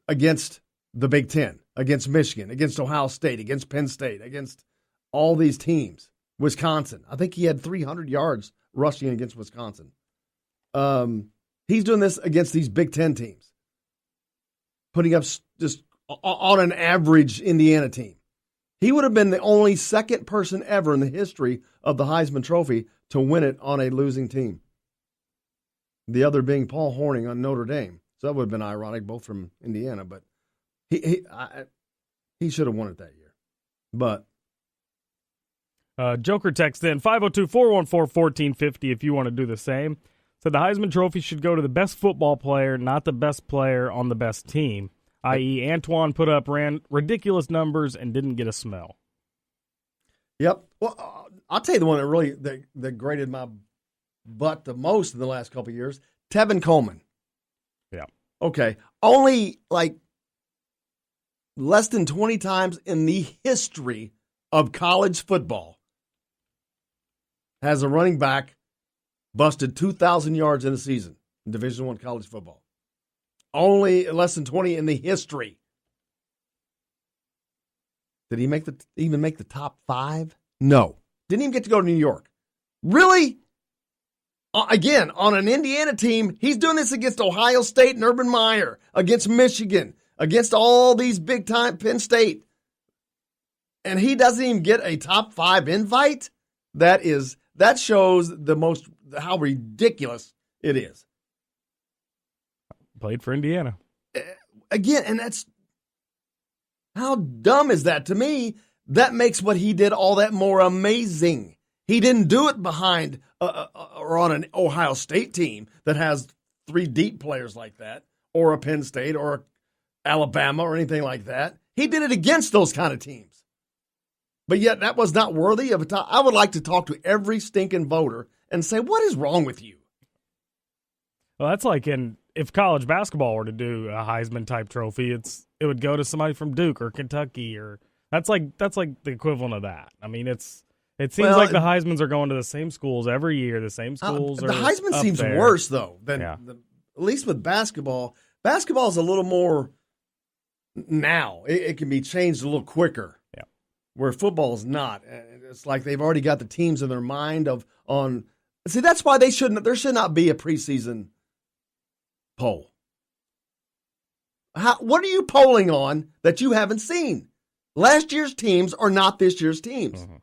against the Big Ten, against Michigan, against Ohio State, against Penn State, against all these teams. Wisconsin, I think he had 300 yards rushing against Wisconsin. He's doing this against these Big Ten teams, putting up just on an average Indiana team. He would have been the only second person ever in the history of the Heisman Trophy to win it on a losing team. The other being Paul Hornung on Notre Dame. So that would have been ironic, both from Indiana, but he should have won it that year. But Joker text in 502-414-1450 if you want to do the same. So the Heisman Trophy should go to the best football player, not the best player on the best team, i.e. Antoine ran ridiculous numbers and didn't get a smell. Yep. Well, I'll tell you the one that really that graded my butt the most in the last couple of years, Tevin Coleman. Yeah. Okay. Only like less than 20 times in the history of college football has a running back busted 2,000 yards in a season in Division I college football. Only less than 20 in the history. Did he even make the top 5? No. Didn't even get to go to New York. Really? Again, on an Indiana team, he's doing this against Ohio State and Urban Meyer, against Michigan, against all these big-time Penn State. And he doesn't even get a top 5 invite? That shows how ridiculous it is. Played for Indiana. Again, and that's how dumb is that to me? That makes what he did all that more amazing. He didn't do it behind or on an Ohio State team that has 3 deep players like that, or a Penn State or Alabama or anything like that. He did it against those kind of teams. But yet that was not worthy of a top. I would like to talk to every stinking voter and say, what is wrong with you? Well, that's like if college basketball were to do a Heisman type trophy, it would go to somebody from Duke or Kentucky, or that's like the equivalent of that. I mean, it seems like the Heismans are going to the same schools every year. The same schools. The Heisman seems worse though than at least with basketball. Basketball is a little more now. It can be changed a little quicker. Yeah. Where football is not. It's like they've already got the teams in their mind on. See, that's why there should not be a preseason poll. What are you polling on that you haven't seen? Last year's teams are not this year's teams. Mm-hmm.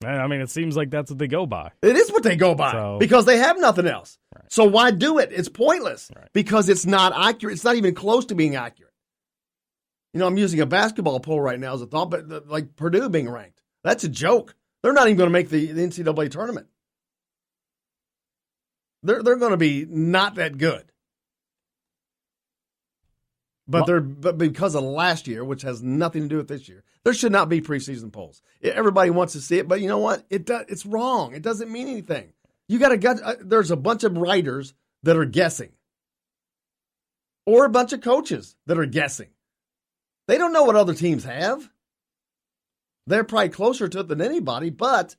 I mean, it seems like that's what they go by. It is what they go by because they have nothing else. Right. So why do it? It's pointless because it's not accurate. It's not even close to being accurate. You know, I'm using a basketball poll right now as a thought, but like Purdue being ranked, that's a joke. They're not even going to make the NCAA tournament. They're going to be not that good. But because of last year, which has nothing to do with this year, there should not be preseason polls. Everybody wants to see it, but you know what? It's wrong. It doesn't mean anything. You got to get. There's a bunch of writers that are guessing, or a bunch of coaches that are guessing. They don't know what other teams have. They're probably closer to it than anybody, but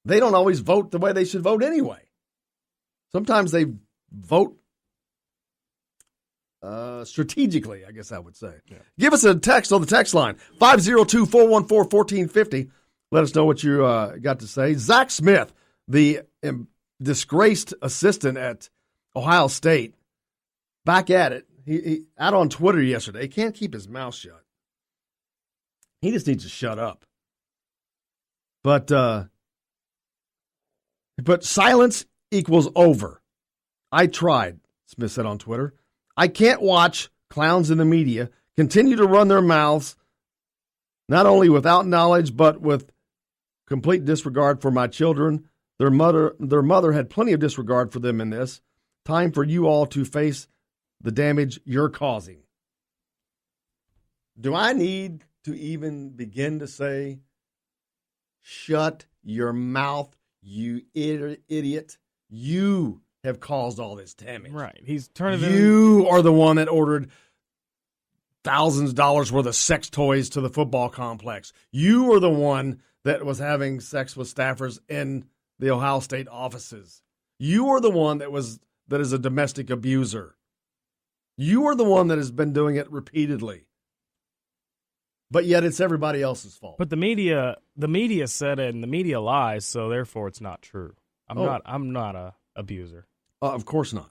they don't always vote the way they should vote anyway. Sometimes they vote strategically, I guess I would say. Yeah. Give us a text on the text line, 502-414-1450. Let us know what you got to say. Zach Smith, the disgraced assistant at Ohio State, back at it. He out on Twitter yesterday. He can't keep his mouth shut. He just needs to shut up. But silence equals over. I tried, Smith said on Twitter. I can't watch clowns in the media continue to run their mouths, not only without knowledge, but with complete disregard for my children. Their mother had plenty of disregard for them in this. Time for you all to face the damage you're causing. Do I need to even begin to say, shut your mouth, you idiot? You have caused all this damage. Right. He's turning. You are the one that ordered thousands of dollars worth of sex toys to the football complex. You are the one that was having sex with staffers in the Ohio State offices. You are the one that is a domestic abuser. You are the one that has been doing it repeatedly. But yet it's everybody else's fault. But the media said it, and the media lies, so therefore it's not true. I'm not a abuser. Of course not.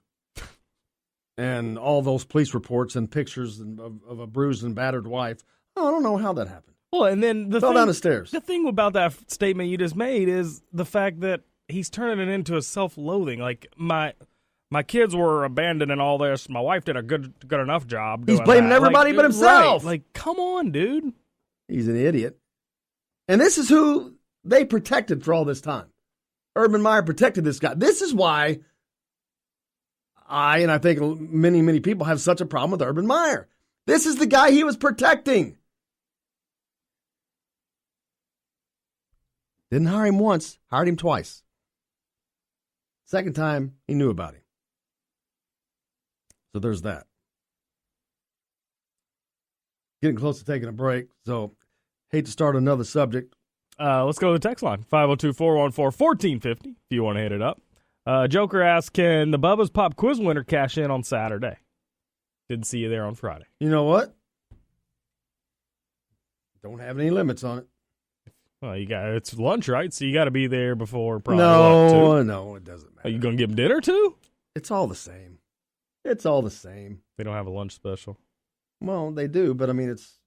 And all those police reports and pictures of a bruised and battered wife. I don't know how that happened. Well, and then fell down the stairs. The thing about that statement you just made is the fact that he's turning it into a self-loathing. Like my kids were abandoned and all this. My wife did a good enough job. He's blaming everybody but himself. Right. Like, come on, dude. He's an idiot. And this is who they protected for all this time. Urban Meyer protected this guy. This is why I think many, many people have such a problem with Urban Meyer. This is the guy he was protecting. Didn't hire him once, hired him twice. Second time, he knew about him. So there's that. Getting close to taking a break, so hate to start another subject. Let's go to the text line, 502-414-1450, if you want to hit it up. Joker asks, can the Bubba's Pop Quiz winner cash in on Saturday? Didn't see you there on Friday. You know what? Don't have any limits on it. Well, it's lunch, right? So you got to be there before probably. No, it doesn't matter. Are you going to give them dinner too? It's all the same. It's all the same. They don't have a lunch special. Well, they do, but I mean, it's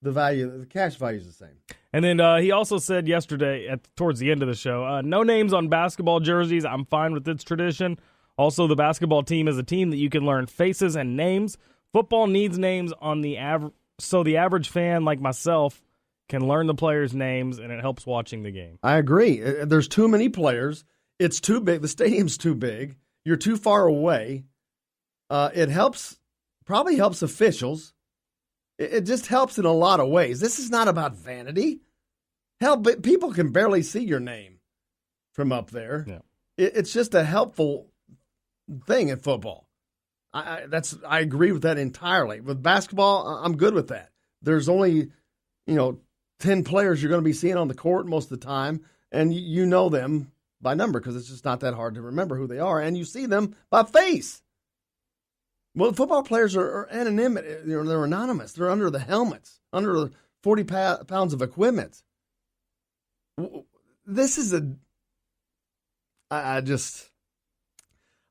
the cash value is the same. And then he also said yesterday, towards the end of the show, no names on basketball jerseys. I'm fine with its tradition. Also, the basketball team is a team that you can learn faces and names. Football needs names on the average, so the average fan like myself can learn the players' names, and it helps watching the game. I agree. There's too many players. It's too big. The stadium's too big. You're too far away. It probably helps officials. It just helps in a lot of ways. This is not about vanity. Hell, but people can barely see your name from up there. Yeah. It's just a helpful thing in football. I agree with that entirely. With basketball, I'm good with that. There's only, 10 players you're going to be seeing on the court most of the time, and you know them by number because it's just not that hard to remember who they are, and you see them by face. Well, football players are anonymous. They're anonymous. They're under the helmets, under the 40 pounds of equipment. This is I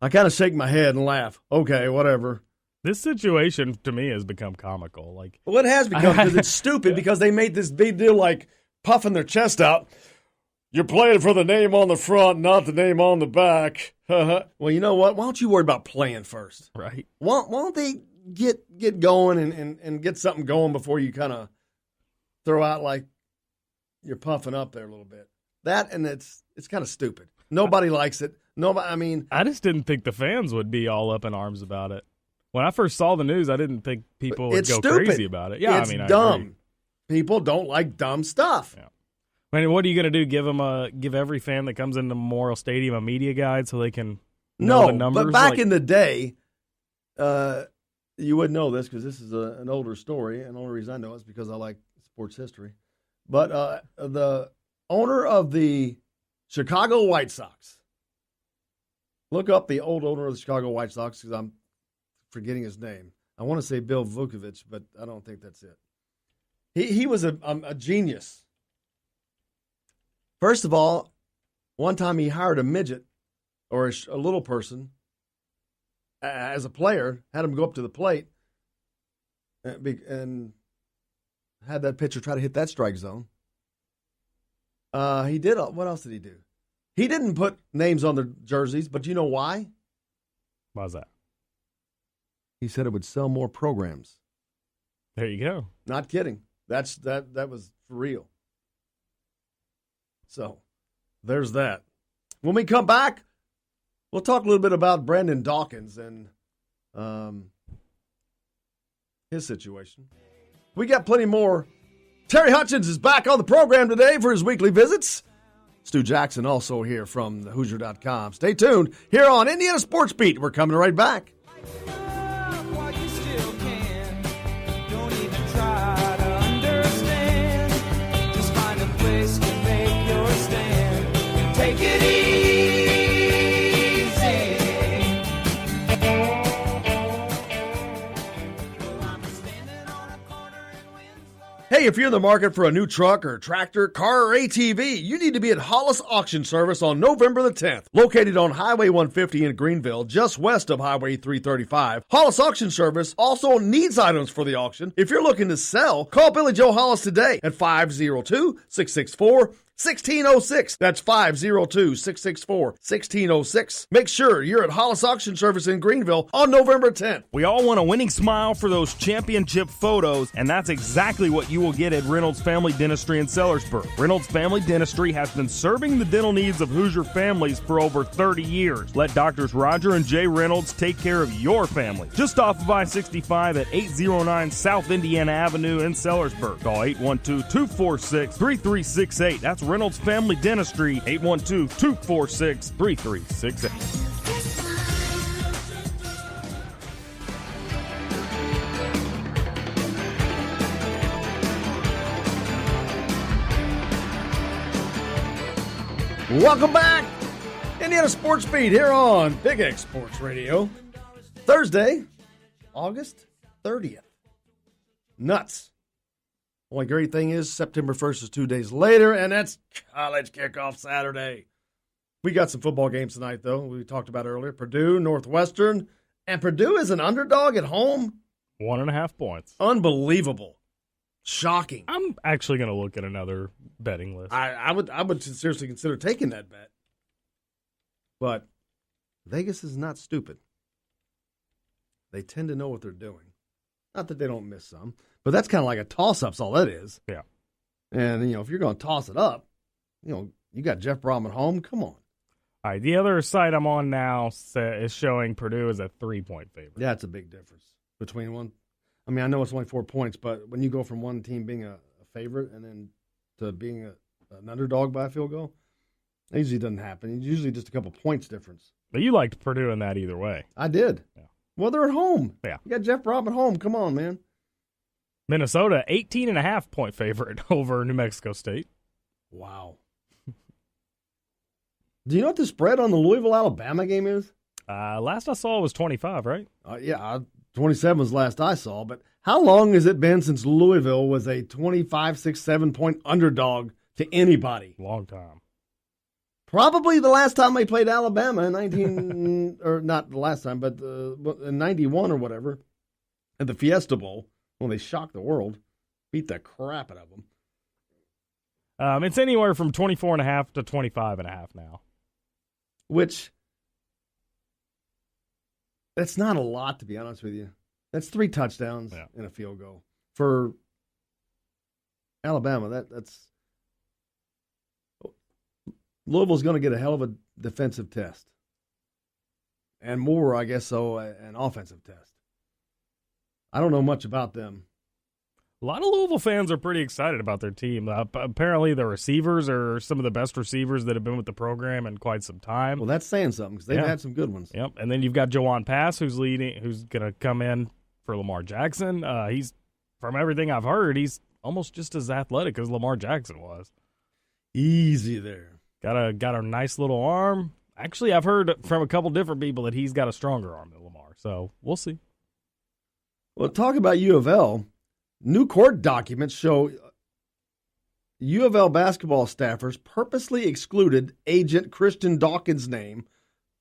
kind of shake my head and laugh. Okay, whatever. This situation, to me, has become comical. Well, it has become because it's stupid because they made this big deal like puffing their chest out. You're playing for the name on the front, not the name on the back. Well, you know what? Why don't you worry about playing first? Right. Why don't they get going and get something going before you kind of throw out like you're puffing up there a little bit? That, and it's kind of stupid. Nobody likes it. I just didn't think the fans would be all up in arms about it. When I first saw the news, I didn't think people would go stupid. crazy about it. Yeah, it's I dumb. agree. People don't like dumb stuff. Yeah. I mean, what are you going to do? Give every fan that comes into Memorial Stadium a media guide so they can know the numbers? But back in the day, you wouldn't know this because this is an older story, and the only reason I know it is because I like sports history. But the owner of the Chicago White Sox, look up the old owner of the Chicago White Sox because I'm forgetting his name. I want to say Bill Vukovich, but I don't think that's it. He was a genius. First of all, one time he hired a midget or a little person as a player, had him go up to the plate and had that pitcher try to hit that strike zone. He did. What else did he do? He didn't put names on their jerseys, but you know why? Why's that? He said it would sell more programs. There you go. Not kidding. That was for real. So, there's that. When we come back, we'll talk a little bit about Brandon Dawkins and his situation. We got plenty more. Terry Hutchens is back on the program today for his weekly visits. Stu Jackson also here from the Hoosier.com. Stay tuned here on Indiana Sports Beat. We're coming right back. Take it easy. Hey, if you're in the market for a new truck or tractor, car, or ATV, you need to be at Hollis Auction Service on November the 10th. Located on Highway 150 in Greenville, just west of Highway 335, Hollis Auction Service also needs items for the auction. If you're looking to sell, call Billy Joe Hollis today at 502-664-1606. That's 502-664-1606. Make sure you're at Hollis Auction Service in Greenville on November 10th. We all want a winning smile for those championship photos, and that's exactly what you will get at Reynolds Family Dentistry in Sellersburg. Reynolds Family Dentistry has been serving the dental needs of Hoosier families for over 30 years. Let Doctors Roger and Jay Reynolds take care of your family. Just off of I-65 at 809 South Indiana Avenue in Sellersburg. Call 812-246-3368. That's Reynolds Family Dentistry, 812-246-3368. Welcome back. Indiana Sports Beat here on Big X Sports Radio. Thursday, August 30th. Nuts. Only great thing is September 1st is 2 days later, and that's college kickoff Saturday. We got some football games tonight, though. We talked about earlier. Purdue, Northwestern, and Purdue is an underdog at home. 1.5 points. Unbelievable. Shocking. I'm actually going to look at another betting list. I would seriously consider taking that bet. But Vegas is not stupid. They tend to know what they're doing. Not that they don't miss some, but that's kind of like a toss-up's all that is. Yeah. And, if you're going to toss it up, you got Jeff Brom at home. Come on. All right, the other site I'm on now is showing Purdue as a 3-point favorite. Yeah, it's a big difference between one. I mean, I know it's only 4 points, but when you go from one team being a favorite and then to being an underdog by a field goal, it usually doesn't happen. It's usually just a couple points difference. But you liked Purdue in that either way. I did. Yeah. Well, they're at home. Yeah. You got Jeff Brom at home. Come on, man. Minnesota, 18.5-point favorite over New Mexico State. Wow. Do you know what the spread on the Louisville-Alabama game is? Last I saw was 25, right? 27 was last I saw. But how long has it been since Louisville was a 25, 6, 7-point underdog to anybody? Long time. Probably the last time they played Alabama in or not the last time, but in 91 or whatever, at the Fiesta Bowl, when they shocked the world, beat the crap out of them. It's anywhere from 24.5 to 25.5 now. Which, that's not a lot, to be honest with you. That's 3 touchdowns and a field goal. For Alabama, that's Louisville's going to get a hell of a defensive test. And more, I guess so, an offensive test. I don't know much about them. A lot of Louisville fans are pretty excited about their team. Apparently, the receivers are some of the best receivers that have been with the program in quite some time. Well, that's saying something because they've had some good ones. Yep, and then you've got Jawan Pass, who's going to come in for Lamar Jackson. He's, from everything I've heard, he's almost just as athletic as Lamar Jackson was. Easy there. Got a nice little arm. Actually, I've heard from a couple different people that he's got a stronger arm than Lamar. So we'll see. Well, talk about U of L. New court documents show U of L basketball staffers purposely excluded agent Christian Dawkins' name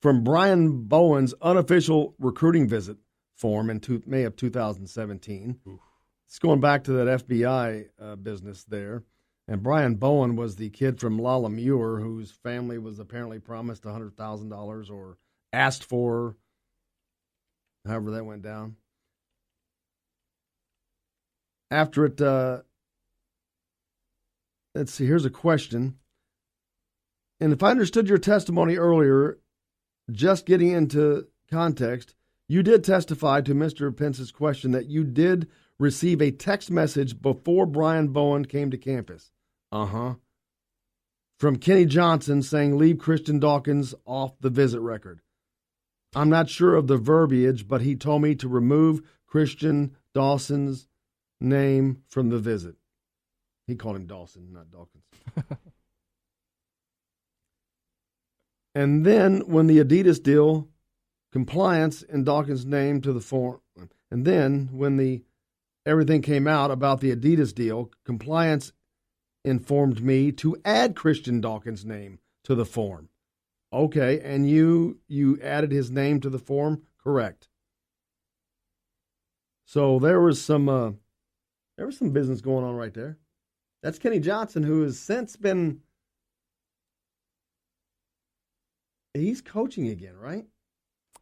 from Brian Bowen's unofficial recruiting visit form in May of 2017. Oof. It's going back to that FBI business there. And Brian Bowen was the kid from Lala Muir whose family was apparently promised $100,000 or asked for, however that went down. After it, let's see, here's a question. And if I understood your testimony earlier, just getting into context, you did testify to Mr. Pence's question that you did receive a text message before Brian Bowen came to campus. From Kenny Johnson saying, leave Christian Dawkins off the visit record. I'm not sure of the verbiage, but he told me to remove Christian Dawson's name from the visit. He called him Dawson, not Dawkins. And then when the Adidas deal, compliance in Dawkins' name to the form, and then when everything came out about the Adidas deal, compliance informed me to add Christian Dawkins' name to the form. Okay, and you added his name to the form? Correct. So there was some business going on right there. That's Kenny Johnson, who has since been, he's coaching again, right?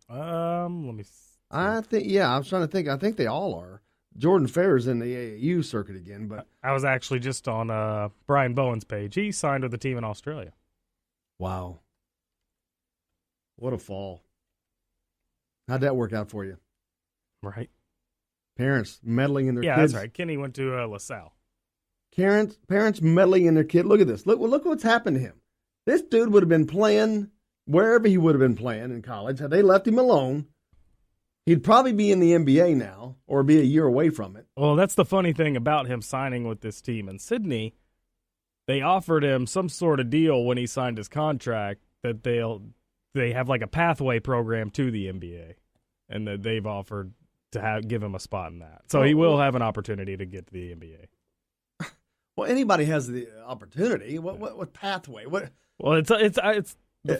Let me see. I was trying to think. I think they all are. Jordan Fair's in the AAU circuit again, but I was actually just on Brian Bowen's page. He signed with the team in Australia. Wow. What a fall. How'd that work out for you? Right. Parents meddling in their kids. Yeah, that's right. Kenny went to LaSalle. Parents meddling in their kid. Look at this. Look what's happened to him. This dude would have been playing wherever he would have been playing in college. Had they left him alone, he'd probably be in the NBA now or be a year away from it. Well, that's the funny thing about him signing with this team in Sydney. They offered him some sort of deal when he signed his contract that they have like a pathway program to the NBA, and that they've offered to give him a spot in that. So he will have an opportunity to get to the NBA. Well, anybody has the opportunity. What pathway? What? Well, it's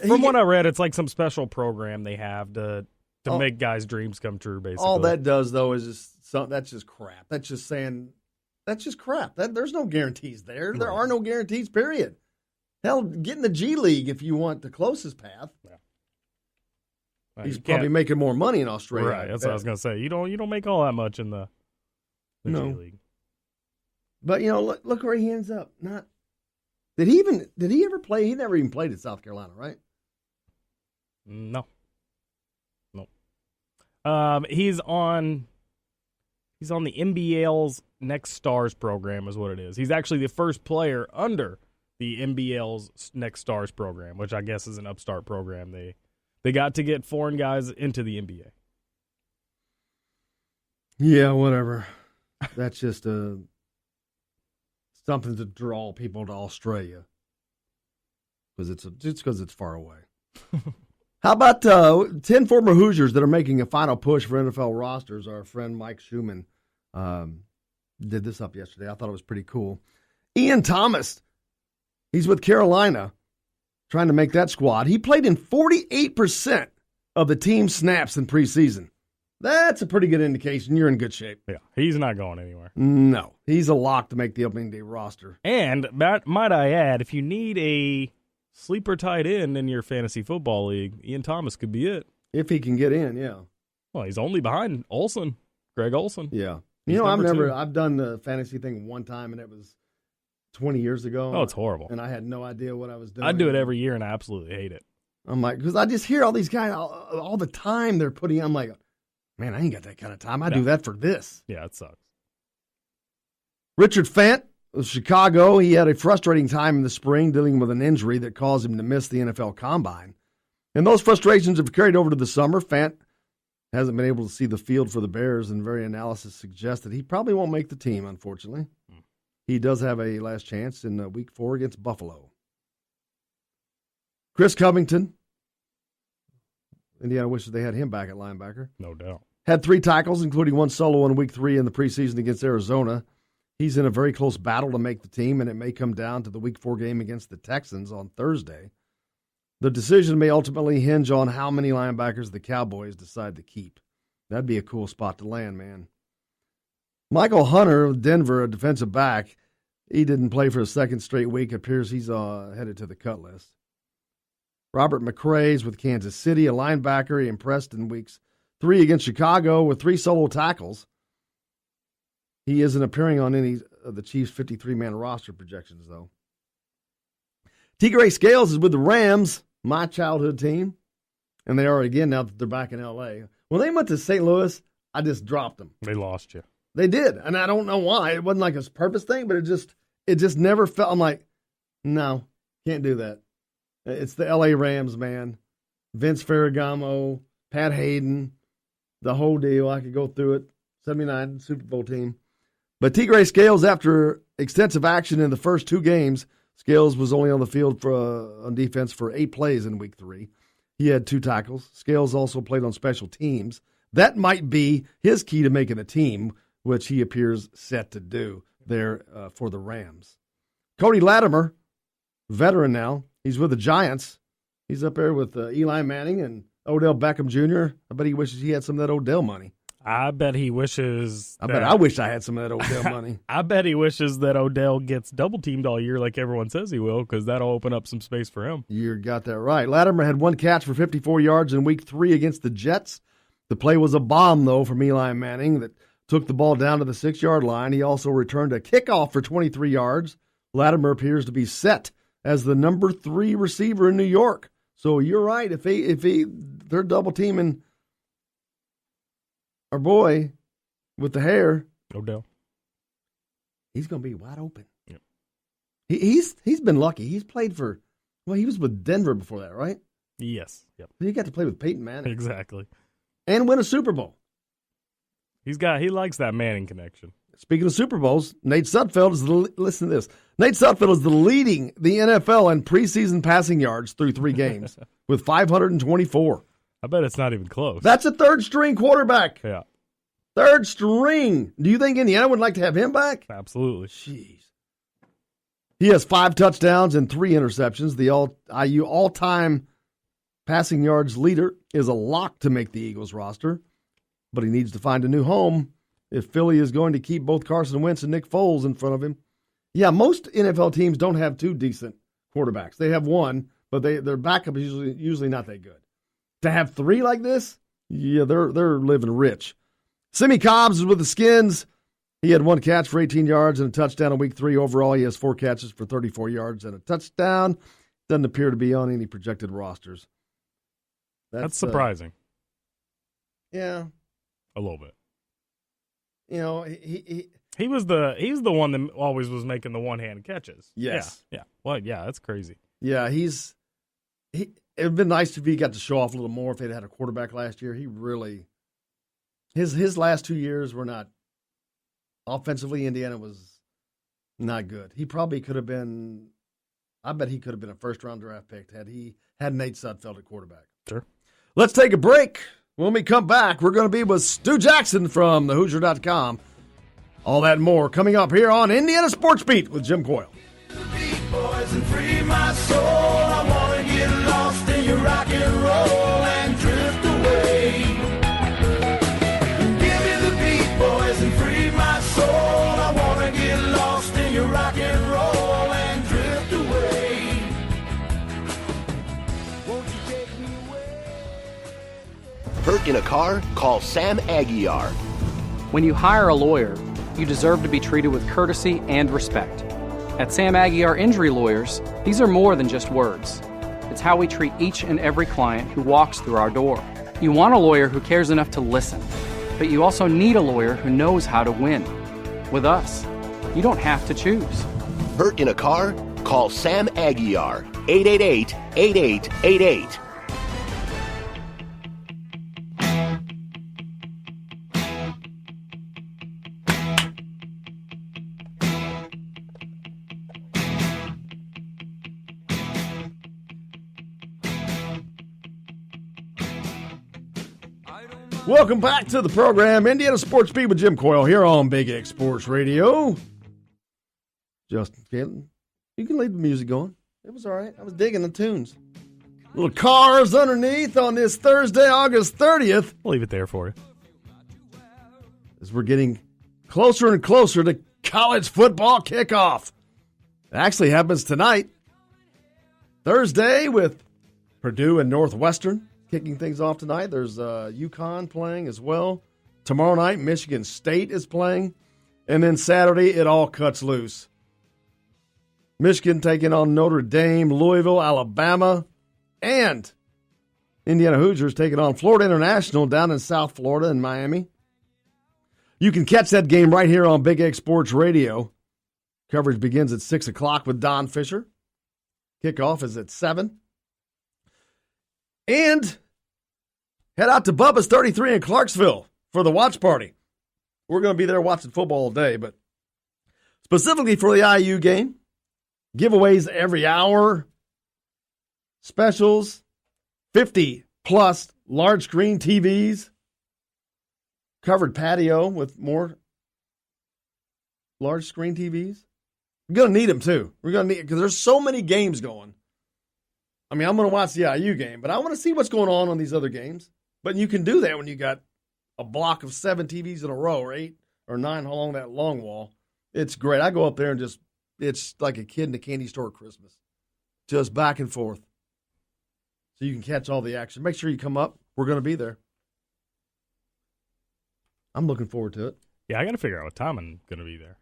from what I read, it's like some special program they have to make guys' dreams come true. Basically, all that does though is that's just crap. That's just saying that's just crap. There's no guarantees there. There are no guarantees. Period. Hell, get in the G League if you want the closest path. Yeah. Well, he's probably making more money in Australia. Right. That's what I was gonna say. You don't make all that much in the G League. But look where he ends up. Did he ever play? He never even played at South Carolina, right? No. He's on the NBL's Next Stars program is what it is. He's actually the first player under the NBL's Next Stars program, which I guess is an upstart program. They got to get foreign guys into the NBA. Yeah, whatever. That's just something to draw people to Australia because it's far away. How about 10 former Hoosiers that are making a final push for NFL rosters? Our friend Mike Schumann did this up yesterday. I thought it was pretty cool. Ian Thomas, he's with Carolina, trying to make that squad. He played in 48% of the team snaps in preseason. That's a pretty good indication you're in good shape. Yeah, he's not going anywhere. No, he's a lock to make the opening day roster. And might I add, if you need a sleeper tight end in your fantasy football league, Ian Thomas could be it. If he can get in, yeah. Well, he's only behind Greg Olsen. Yeah. I've done the fantasy thing one time, and it was 20 years ago. Oh, it's horrible. And I had no idea what I was doing. I do it every year, and I absolutely hate it. I'm like, because I just hear all these guys all the time they're putting, I'm like, man, I ain't got that kind of time. I do that for this. Yeah, it sucks. Richard Fant of Chicago, he had a frustrating time in the spring dealing with an injury that caused him to miss the NFL Combine. And those frustrations have carried over to the summer. Fant hasn't been able to see the field for the Bears, and very analysis suggests that he probably won't make the team, unfortunately. He does have a last chance in Week 4 against Buffalo. Chris Covington, Indiana wishes they had him back at linebacker. No doubt. Had 3 tackles, including 1 solo in Week 3 in the preseason against Arizona. He's in a very close battle to make the team, and it may come down to the Week 4 game against the Texans on Thursday. The decision may ultimately hinge on how many linebackers the Cowboys decide to keep. That'd be a cool spot to land, man. Michael Hunter of Denver, a defensive back, he didn't play for a second straight week. It appears he's headed to the cut list. Robert McCrae's with Kansas City, a linebacker. He impressed in Weeks 3 against Chicago with 3 solo tackles. He isn't appearing on any of the Chiefs' 53-man roster projections, though. Tigray Scales is with the Rams, my childhood team, and they are again now that they're back in L.A. When they went to St. Louis, I just dropped them. They lost you. They did, and I don't know why. It wasn't like a purpose thing, but it just never felt. I'm like, no, can't do that. It's the L.A. Rams, man. Vince Ferragamo, Pat Hayden, the whole deal. I could go through it. 79 Super Bowl team. But Tigray Scales, after extensive action in the first 2 games, Scales was only on the field on defense for 8 plays in Week 3. He had 2 tackles. Scales also played on special teams. That might be his key to making a team, which he appears set to do there for the Rams. Cody Latimer, veteran now. He's with the Giants. He's up there with Eli Manning and Odell Beckham Jr. I bet he wishes he had some of that Odell money. I bet he wishes. I wish I had some of that Odell money. I bet he wishes that Odell gets double teamed all year like everyone says he will, because that'll open up some space for him. You got that right. Latimer had 1 catch for 54 yards in Week 3 against the Jets. The play was a bomb, though, from Eli Manning that took the ball down to the 6-yard line. He also returned a kickoff for 23 yards. Latimer appears to be set as the number 3 receiver in New York. So you're right. If they're double teaming our boy with the hair, Odell, he's going to be wide open. Yep. He's been lucky. He's played for, he was with Denver before that, right? Yes. Yep. He got to play with Peyton Manning. Exactly. And win a Super Bowl. He likes that Manning connection. Speaking of Super Bowls, Nate Sudfeld is listen to this. Nate Sudfeld is leading the NFL in preseason passing yards through 3 games with 524. I bet it's not even close. That's a 3rd-string quarterback. Yeah. 3rd string. Do you think Indiana would like to have him back? Absolutely. Jeez. He has 5 touchdowns and 3 interceptions. The IU all-time passing yards leader is a lock to make the Eagles roster, but he needs to find a new home if Philly is going to keep both Carson Wentz and Nick Foles in front of him. Yeah, most NFL teams don't have 2 decent quarterbacks. They have 1, but their backup is usually not that good. To have 3 like this, yeah, they're living rich. Simi Cobbs is with the Skins. He had 1 catch for 18 yards and a touchdown in Week 3. Overall, he has 4 catches for 34 yards and a touchdown. Doesn't appear to be on any projected rosters. That's surprising. Yeah. A little bit. You know, he's the one that always was making the one-hand catches. Yes. Yeah. Well, yeah, that's crazy. Yeah, it would have been nice if he got to show off a little more if they'd had a quarterback last year. He really his last 2 years were not offensively. Indiana was not good. He probably could have been. I bet he could have been a first-round draft pick had he had Nate Sudfeld at quarterback. Sure. Let's take a break. When we come back, we're going to be with Stu Jackson from thehoosier.com. All that and more coming up here on Indiana Sports Beat with Jim Coyle. Boys and free my soul. I want to get lost in your rock and roll and drift away. Give me the beat, boys, and free my soul. I want to get lost in your rock and roll and drift away. Won't you take me away? Hurt in a car? Call Sam Aguiar. When you hire a lawyer, you deserve to be treated with courtesy and respect. At Sam Aguiar Injury Lawyers, these are more than just words. It's how we treat each and every client who walks through our door. You want a lawyer who cares enough to listen, but you also need a lawyer who knows how to win. With us, You don't have to choose. Hurt in a car? Call Sam Aguiar, 888-8888. Welcome back to the program, Indiana Sports Beat with Jim Coyle here on Big X Sports Radio. Justin Caitlin, you can leave the music going. It was all right. I was digging the tunes. Little cars underneath on this Thursday, August 30th. I'll leave it there for you. As we're getting closer and closer to college football kickoff. It actually happens tonight. Thursday with Purdue and Northwestern kicking things off tonight. There's UConn playing as well. Tomorrow night, Michigan State is playing. And then Saturday, it all cuts loose. Michigan taking on Notre Dame, Louisville, Alabama, and Indiana Hoosiers taking on Florida International down in South Florida in Miami. You can catch that game right here on Big X Sports Radio. Coverage begins at 6 o'clock with Don Fisher. Kickoff is at 7. And head out to Bubba's 33 in Clarksville for the watch party. We're going to be there watching football all day, but specifically for the IU game, giveaways every hour, specials, 50-plus large screen TVs, covered patio with more large screen TVs. We're going to need them, too. We're going to need, because there's so many games going. I mean, I'm going to watch the IU game, but I want to see what's going on these other games. But you can do that when you got a block of 7 TVs in a row, or 8 or 9 along that long wall. It's great. I go up there and just, it's like a kid in a candy store at Christmas. Just back and forth. So you can catch all the action. Make sure you come up. We're going to be there. I'm looking forward to it. Yeah, I got to figure out what time I'm going to be there.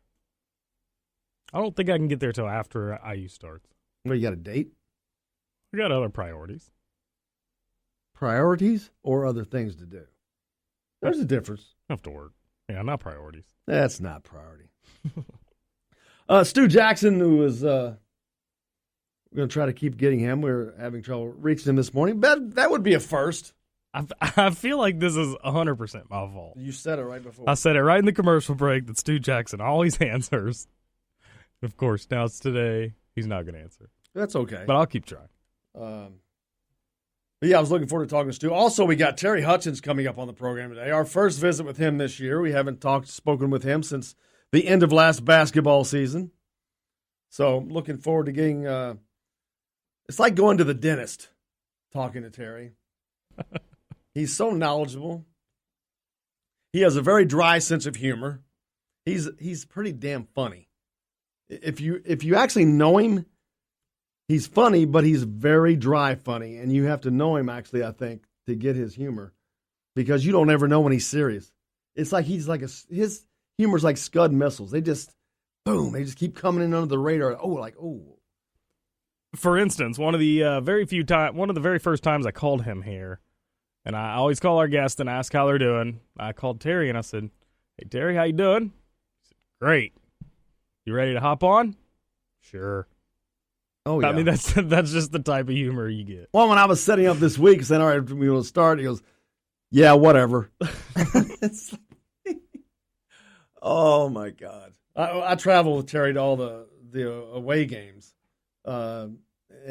I don't think I can get there till after IU starts. Well, you got a date? We got other priorities. Priorities or other things to do? There's a difference. I have to work. Yeah, not priorities. That's not priority. Stu Jackson, who was, we're going to try to keep getting him. We're having trouble reaching him this morning. That would be a first. I feel like this is 100% my fault. You said it right before. I said it right in the commercial break that Stu Jackson always answers. Of course, now it's today. He's not going to answer. That's okay. But I'll keep trying. But yeah, I was looking forward to talking to Stu. Also, we got Terry Hutchens coming up on the program today. Our first visit with him this year. We haven't spoken with him since the end of last basketball season. So looking forward to getting, it's like going to the dentist, talking to Terry. He's so knowledgeable. He has a very dry sense of humor. He's pretty damn funny. If you actually know him, he's funny, but he's very dry funny, and you have to know him, actually, I think, to get his humor, because you don't ever know when he's serious. It's like his humor's like Scud missiles. They just, boom, they just keep coming in under the radar. Oh. For instance, one of the very first times I called him here, and I always call our guests and ask how they're doing. I called Terry, and I said, "Hey, Terry, how you doing?" He said, "Great. You ready to hop on?" "Sure." Oh, yeah. I mean, that's just the type of humor you get. Well, when I was setting up this week, saying, all right, we will start, he goes, yeah, whatever. Oh, my God. I travel with Terry to all the away games, and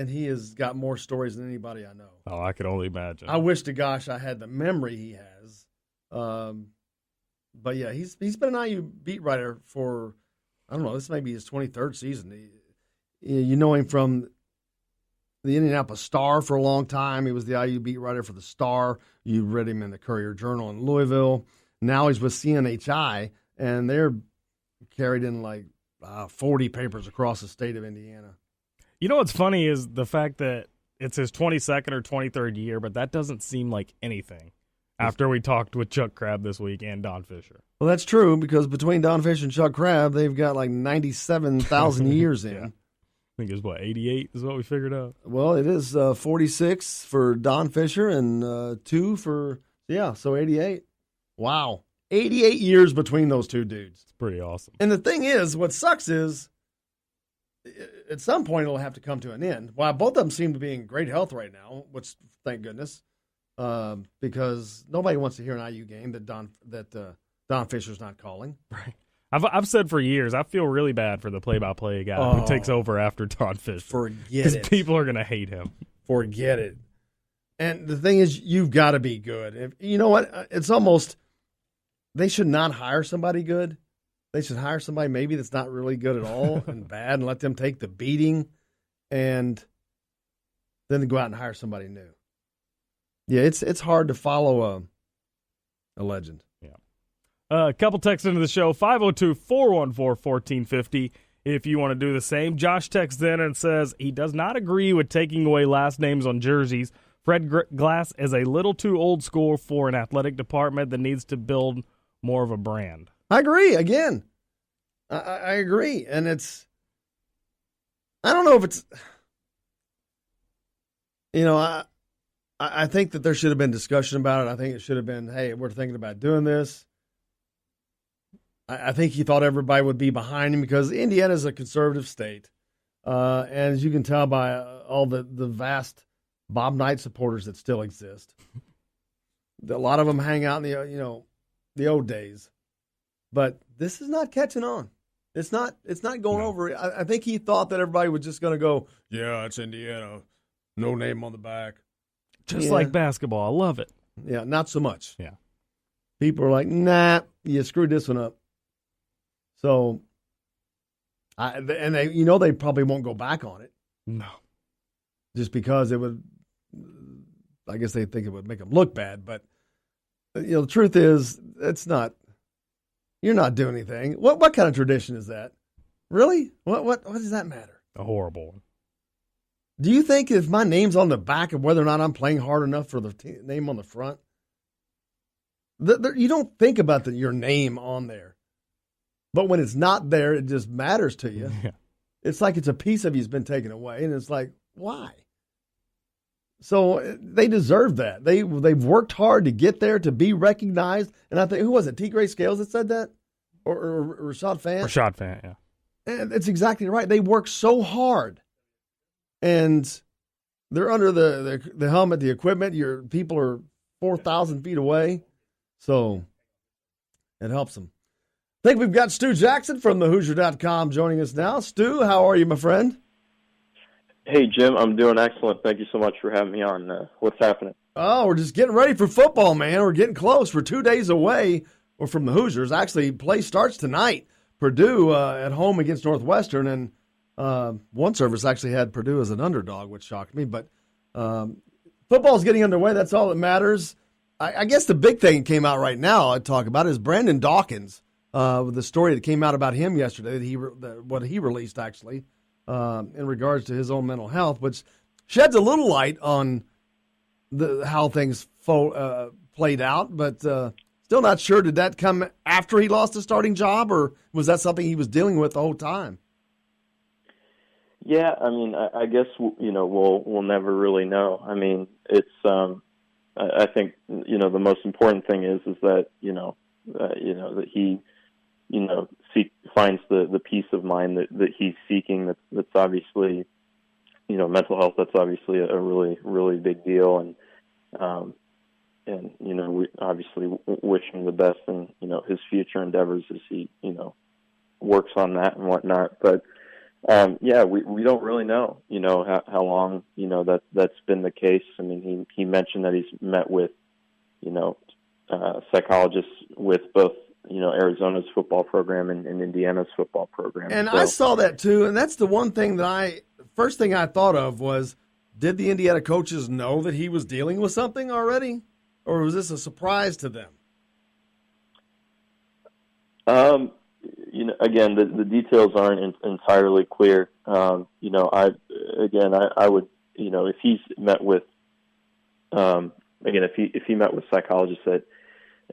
he has got more stories than anybody I know. Oh, I could only imagine. I wish to gosh I had the memory he has. But, yeah, he's been an IU beat writer for, I don't know, this may be his 23rd season. You know him from the Indianapolis Star for a long time. He was the IU beat writer for the Star. You read him in the Courier-Journal in Louisville. Now he's with CNHI, and they're carried in like 40 papers across the state of Indiana. You know what's funny is the fact that it's his 22nd or 23rd year, but that doesn't seem like anything after we talked with Chuck Crabb this week and Don Fisher. Well, that's true, because between Don Fisher and Chuck Crabb, they've got like 97,000 years in. Yeah. I think it's 88 is what we figured out. Well, it is 46 for Don Fisher and 2 for, so 88. Wow. 88 years between those two dudes. It's pretty awesome. And the thing is, what sucks is, at some point it'll have to come to an end. While both of them seem to be in great health right now, which thank goodness, because nobody wants to hear an IU game that Don Fisher's not calling. Right. I've said for years, I feel really bad for the play-by-play guy who takes over after Don Fisher. Forget it. Because people are going to hate him. Forget it. And the thing is, you've got to be good. You know what? It's almost, they should not hire somebody good. They should hire somebody maybe that's not really good at all and bad and let them take the beating and then go out and hire somebody new. Yeah, it's hard to follow a legend. A couple texts into the show, 502-414-1450 if you want to do the same. Josh texts in and says he does not agree with taking away last names on jerseys. Fred Glass is a little too old school for an athletic department that needs to build more of a brand. I agree. Again, I agree. And I don't know if it's, I think that there should have been discussion about it. I think it should have been, hey, we're thinking about doing this. I think he thought everybody would be behind him because Indiana is a conservative state. And as you can tell by all the vast Bob Knight supporters that still exist, a lot of them hang out in the old days. But this is not catching on. It's not going over. I think he thought that everybody was just going to go, yeah, it's Indiana. No name on the back. Just like basketball. I love it. Yeah, not so much. Yeah. People are like, nah, you screwed this one up. So, they probably won't go back on it. No. Just because it would, I guess they think it would make them look bad. But, the truth is, it's not, you're not doing anything. What kind of tradition is that? Really? What does that matter? A horrible one. Do you think if my name's on the back of whether or not I'm playing hard enough for the name on the front, you don't think about your name on there. But when it's not there, it just matters to you. Yeah. It's like it's a piece of you's been taken away, and it's like, why? So they deserve that. They've worked hard to get there, to be recognized. And I think, who was it, T. Gray Scales that said that? Or Rashad Fant? Rashad Fant, yeah. And it's exactly right. They work so hard. And they're under the helmet, the equipment. Your people are 4,000 feet away. So it helps them. I think we've got Stu Jackson from thehoosier.com joining us now. Stu, how are you, my friend? Hey, Jim, I'm doing excellent. Thank you so much for having me on. What's happening? Oh, we're just getting ready for football, man. We're getting close. We're 2 days away from the Hoosiers. Actually, play starts tonight. Purdue at home against Northwestern, and one service actually had Purdue as an underdog, which shocked me. But football's getting underway. That's all that matters. I guess the big thing that came out right now I'd talk about is Brandon Dawkins. The story that came out about him yesterday, what he released actually, in regards to his own mental health, which sheds a little light on how things played out, but still not sure. Did that come after he lost his starting job, or was that something he was dealing with the whole time? Yeah, I mean, I guess we'll never really know. I mean, it's I think the most important thing is that that he finds the peace of mind that he's seeking. That's obviously, mental health. That's obviously a really, really big deal. And we obviously wish him the best in, his future endeavors as he, works on that and whatnot. But, we don't really know, how long, that's been the case. I mean, he mentioned that he's met with, psychologists with both, Arizona's football program and Indiana's football program. And so, I saw that too. And that's the one thing that first thing I thought of was, did the Indiana coaches know that he was dealing with something already? Or was this a surprise to them? Again, the details aren't entirely clear. I would, if he's met with, if he met with psychologists at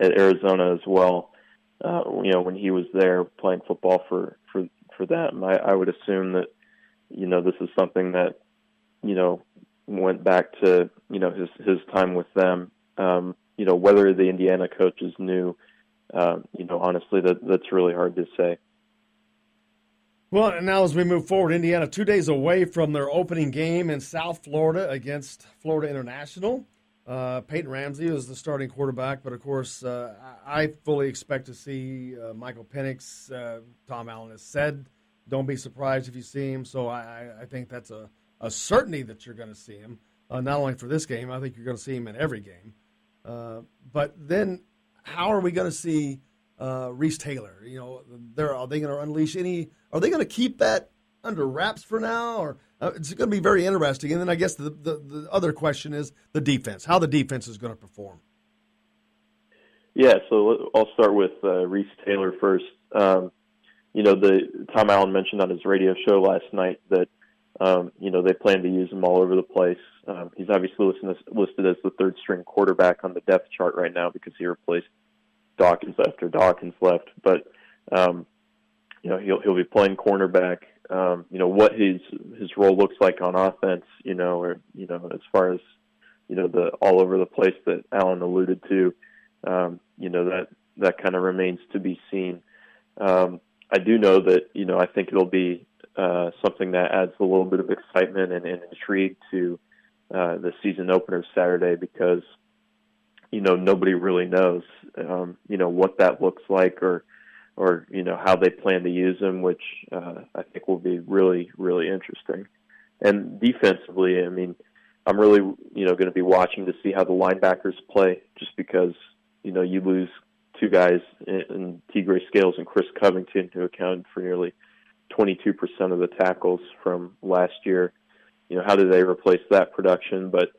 Arizona as well, when he was there playing football for them, I would assume that, this is something that, went back to, his time with them. Whether the Indiana coaches knew, honestly, that's really hard to say. Well, and now as we move forward, Indiana 2 days away from their opening game in South Florida against Florida International. Peyton Ramsey is the starting quarterback, but of course, I fully expect to see Michael Penix. Tom Allen has said, don't be surprised if you see him. So I think that's a certainty that you're going to see him, not only for this game. I think you're going to see him in every game. But then, how are we going to see Reese Taylor? Are they going to unleash any? Are they going to keep that under wraps for now, or it's going to be very interesting? And then I guess the other question is the defense. How the defense is going to perform. Yeah, so I'll start with Reese Taylor first. Tom Allen mentioned on his radio show last night that they plan to use him all over the place. He's obviously listed as the third string quarterback on the depth chart right now because he replaced Dawkins after Dawkins left, but he'll be playing cornerback. What his role looks like on offense, as far as the all over the place that Allen alluded to, that kind of remains to be seen. I do know that I think it'll be something that adds a little bit of excitement and intrigue to the season opener Saturday because nobody really knows what that looks like or how they plan to use him, which I think will be really, really interesting. And defensively, I mean, I'm really going to be watching to see how the linebackers play, just because you lose two guys in T. Gray Scales and Chris Covington, who accounted for nearly 22% of the tackles from last year. How do they replace that production? But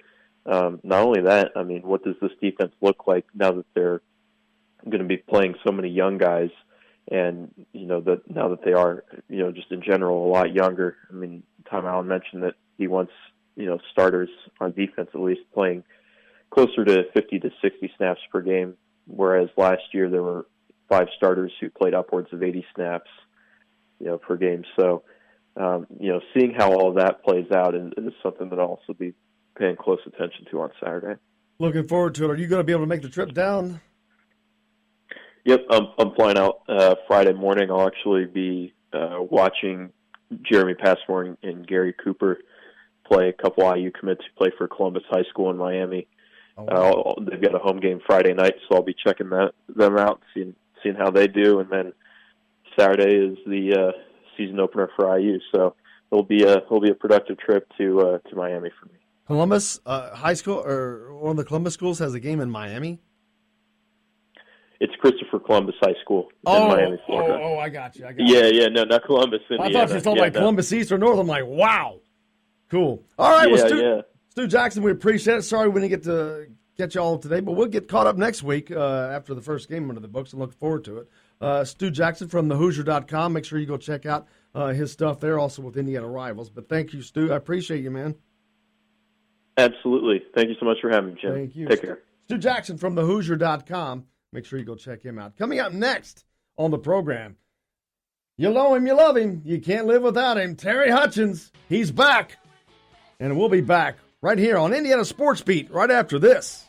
not only that, I mean, what does this defense look like now that they're going to be playing so many young guys, and that now that they are just in general a lot younger. I mean, Tom Allen mentioned that he wants starters on defense at least playing closer to 50 to 60 snaps per game, whereas last year there were 5 starters who played upwards of 80 snaps per game. So seeing how all that plays out is something that I'll also be paying close attention to on Saturday. Looking forward to it. Are you going to be able to make the trip down? Yep, I'm flying out Friday morning. I'll actually be watching Jeremy Passmore and Gary Cooper play, a couple IU commits who play for Columbus High School in Miami. Oh, wow. They've got a home game Friday night, so I'll be checking them out, seeing how they do, and then Saturday is the season opener for IU. So it'll be a productive trip to Miami for me. Columbus High School, or one of the Columbus schools, has a game in Miami? It's Christopher Columbus High School in Miami, Florida. Oh, I got you. Yeah, no, not Columbus, Indiana. I thought you were talking about Columbus East or North. I'm like, wow. Cool. All right, Stu Jackson, we appreciate it. Sorry we didn't get to get you all today, but we'll get caught up next week after the first game under the books and look forward to it. Stu Jackson from thehoosier.com. Make sure you go check out his stuff there, also with Indiana Rivals. But thank you, Stu. I appreciate you, man. Absolutely. Thank you so much for having me, Jim. Thank you. Take care. Stu Jackson from thehoosier.com. Make sure you go check him out. Coming up next on the program, you know him, you love him. You can't live without him. Terry Hutchens. He's back. And we'll be back right here on Indiana Sports Beat right after this.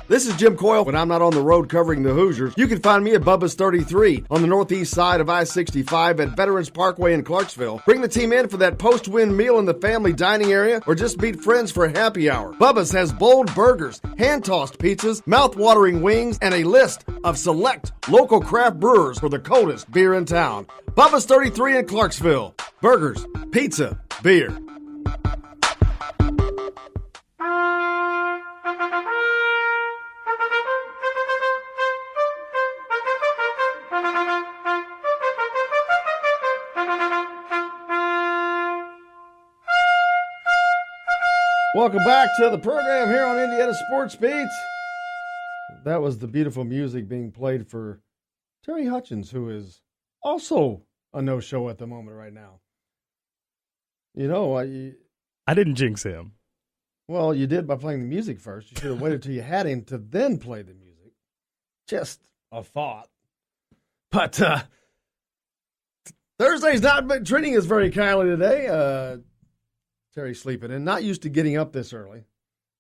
This is Jim Coyle. When I'm not on the road covering the Hoosiers, you can find me at Bubba's 33 on the northeast side of I-65 at Veterans Parkway in Clarksville. Bring the team in for that post-win meal in the family dining area, or just meet friends for happy hour. Bubba's has bold burgers, hand-tossed pizzas, mouth-watering wings, and a list of select local craft brewers for the coldest beer in town. Bubba's 33 in Clarksville. Burgers, pizza, beer. Welcome back to the program here on Indiana Sports Beat. That was the beautiful music being played for Terry Hutchens, who is also a no-show at the moment right now. I didn't jinx him. Well, you did by playing the music first. You should have waited till you had him to then play the music. Just a thought. But Thursday's not been treating us very kindly today. Terry's sleeping and not used to getting up this early.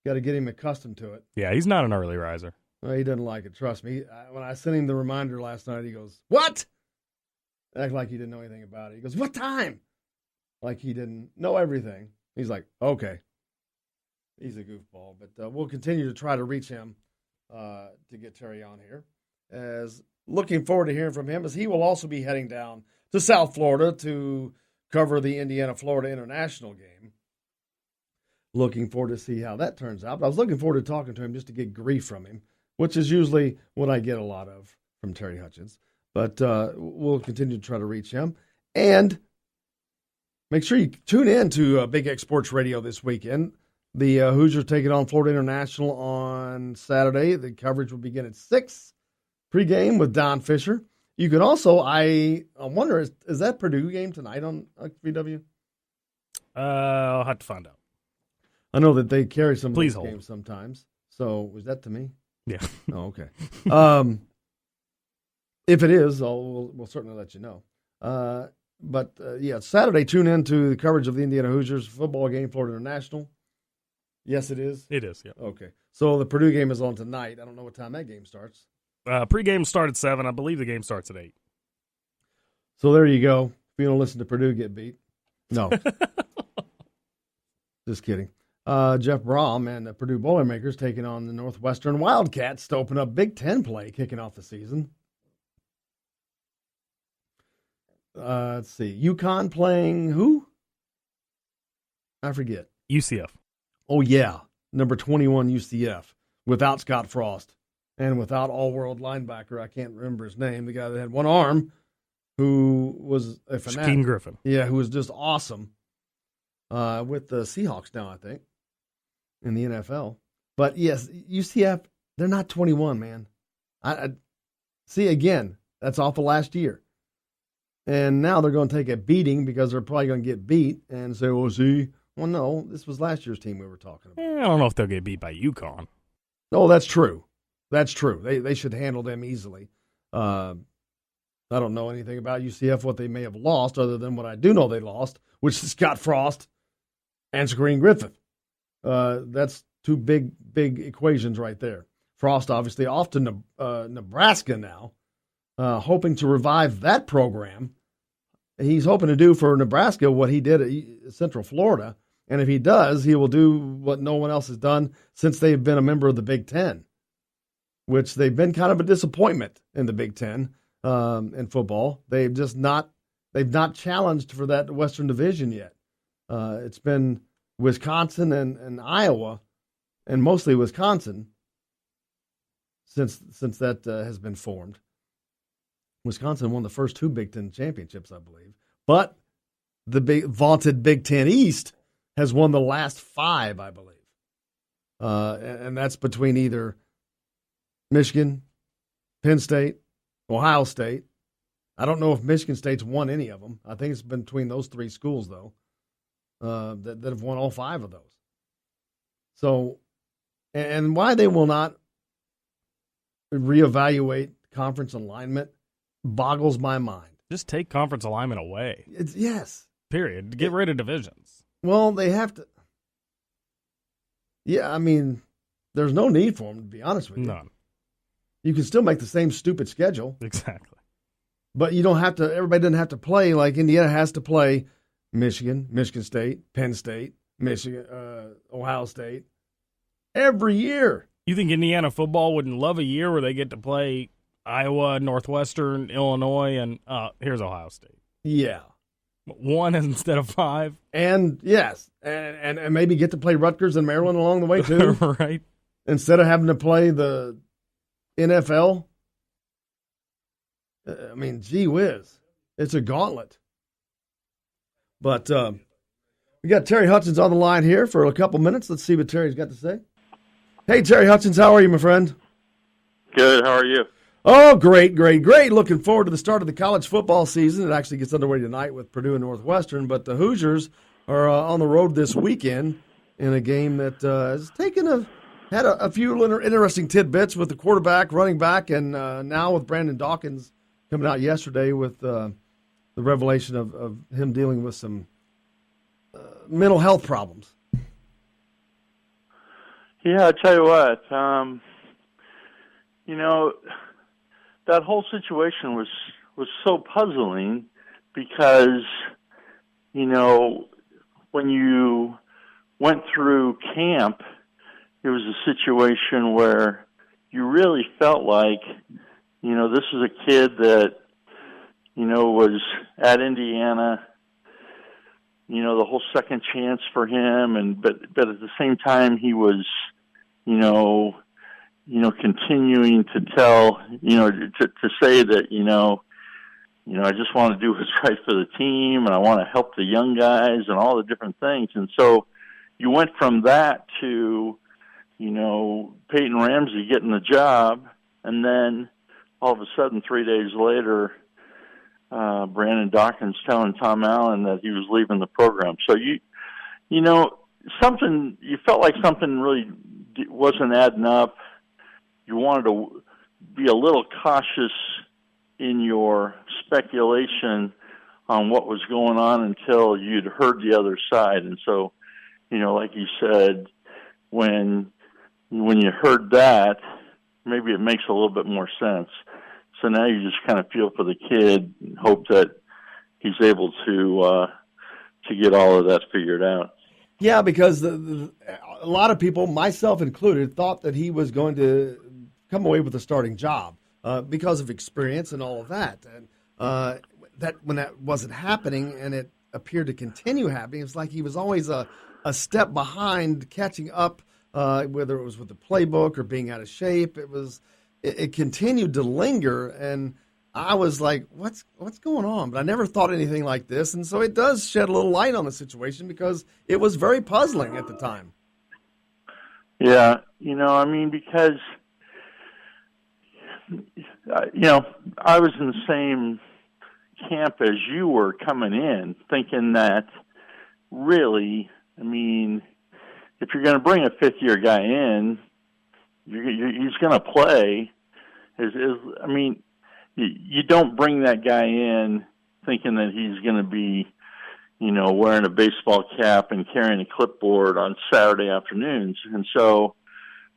Got to get him accustomed to it. Yeah, he's not an early riser. Well, he doesn't like it. Trust me. When I sent him the reminder last night, he goes, "What?" Act like he didn't know anything about it. He goes, "What time?" Like he didn't know everything. He's like, "Okay." He's a goofball, but we'll continue to try to reach him to get Terry on here. As looking forward to hearing from him, as he will also be heading down to South Florida to cover the Indiana-Florida International game. Looking forward to see how that turns out. But I was looking forward to talking to him just to get grief from him, which is usually what I get a lot of from Terry Hutchens. But we'll continue to try to reach him. And make sure you tune in to Big X Sports Radio this weekend. The Hoosiers taking on Florida International on Saturday. The coverage will begin at 6 pregame with Don Fisher. You can also, I wonder, is that Purdue game tonight on VW? I'll have to find out. I know that they carry some of Please those hold. games sometimes. So was that to me? Yeah. Oh, okay. If it is, we'll certainly let you know. But Saturday, tune in to the coverage of the Indiana Hoosiers football game, Florida International. Yes, it is? It is, yeah. Okay. So the Purdue game is on tonight. I don't know what time that game starts. Pregame start at 7. I believe the game starts at 8. So there you go. If you don't listen to Purdue get beat. No. Just kidding. Jeff Brom and the Purdue Boilermakers taking on the Northwestern Wildcats to open up Big Ten play, kicking off the season. Let's see. UConn playing who? I forget. UCF. Oh, yeah. Number 21 UCF without Scott Frost and without all-world linebacker. I can't remember his name. The guy that had one arm who was a fanatic. Shaquem Griffin. Yeah, who was just awesome with the Seahawks now, I think, in the NFL. But, yes, UCF, they're not 21, man. I see, again, that's off of last year. And now they're going to take a beating because they're probably going to get beat and say, well, see, well, no, this was last year's team we were talking about. I don't know if they'll get beat by UConn. Oh, that's true. That's true. They should handle them easily. I don't know anything about UCF, what they may have lost, other than what I do know they lost, which is Scott Frost and Shaquem Griffin. That's two big equations right there. Frost, obviously, off to Nebraska now, hoping to revive that program. He's hoping to do for Nebraska what he did at Central Florida. And if he does, he will do what no one else has done since they've been a member of the Big Ten, which they've been kind of a disappointment in the Big Ten in football. They've not challenged for that Western Division yet. It's been Wisconsin and Iowa, and mostly Wisconsin since that has been formed. Wisconsin won the first 2 Big Ten championships, I believe. But the vaunted Big Ten East has won the last 5, I believe. And that's between either Michigan, Penn State, Ohio State. I don't know if Michigan State's won any of them. I think it's been between those 3 schools, though, that have won all 5 of those. So, and why they will not reevaluate conference alignment boggles my mind. Just take conference alignment away. Yes. Period. Get rid of divisions. Well, they have to. Yeah, I mean, there's no need for them, to be honest with you. None. You can still make the same stupid schedule. Exactly. But you don't have to, everybody doesn't have to play like Indiana has to play Michigan, Michigan State, Penn State, Michigan, Ohio State every year. You think Indiana football wouldn't love a year where they get to play Iowa, Northwestern, Illinois, and here's Ohio State? Yeah. 1 instead of 5. And yes, and maybe get to play Rutgers and Maryland along the way too. Right. Instead of having to play the NFL. I mean, gee whiz. It's a gauntlet. But we got Terry Hutchens on the line here for a couple minutes. Let's see what Terry's got to say. Hey, Terry Hutchens, how are you, my friend? Good. How are you? Oh, great. Looking forward to the start of the college football season. It actually gets underway tonight with Purdue and Northwestern, but the Hoosiers are on the road this weekend in a game that has had a few interesting tidbits with the quarterback, running back, and now with Brandon Dawkins coming out yesterday with the revelation of him dealing with some mental health problems. Yeah, I tell you what, that whole situation was so puzzling because, when you went through camp, it was a situation where you really felt like, this is a kid that, was at Indiana, the whole second chance for him, but at the same time he was, continuing to tell, to say that, I just want to do what's right for the team and I want to help the young guys and all the different things. And so you went from that to, Peyton Ramsey getting the job, and then all of a sudden 3 days later, Brandon Dawkins telling Tom Allen that he was leaving the program. So you felt like something really wasn't adding up. You wanted to be a little cautious in your speculation on what was going on until you'd heard the other side. And so, like you said, when you heard that, maybe it makes a little bit more sense. So now you just kind of feel for the kid and hope that he's able to get all of that figured out. Yeah, because a lot of people, myself included, thought that he was going to come away with a starting job because of experience and all of that. And that when that wasn't happening and it appeared to continue happening, it's like he was always a step behind catching up, whether it was with the playbook or being out of shape. It continued to linger, and I was like, what's going on? But I never thought anything like this, and so it does shed a little light on the situation because it was very puzzling at the time. Yeah, because, I was in the same camp as you were coming in, thinking that really, if you're going to bring a fifth-year guy in, he's going to play. You don't bring that guy in thinking that he's going to be, wearing a baseball cap and carrying a clipboard on Saturday afternoons. And so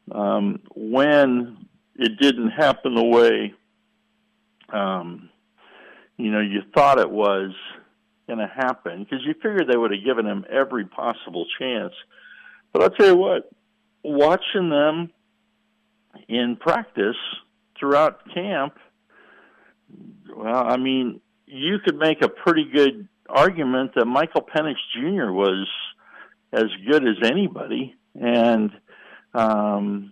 when it didn't happen the way, you thought it was going to happen, because you figured they would have given him every possible chance. But I'll tell you what, watching them in practice throughout camp, well, you could make a pretty good argument that Michael Penix Jr. was as good as anybody. And, and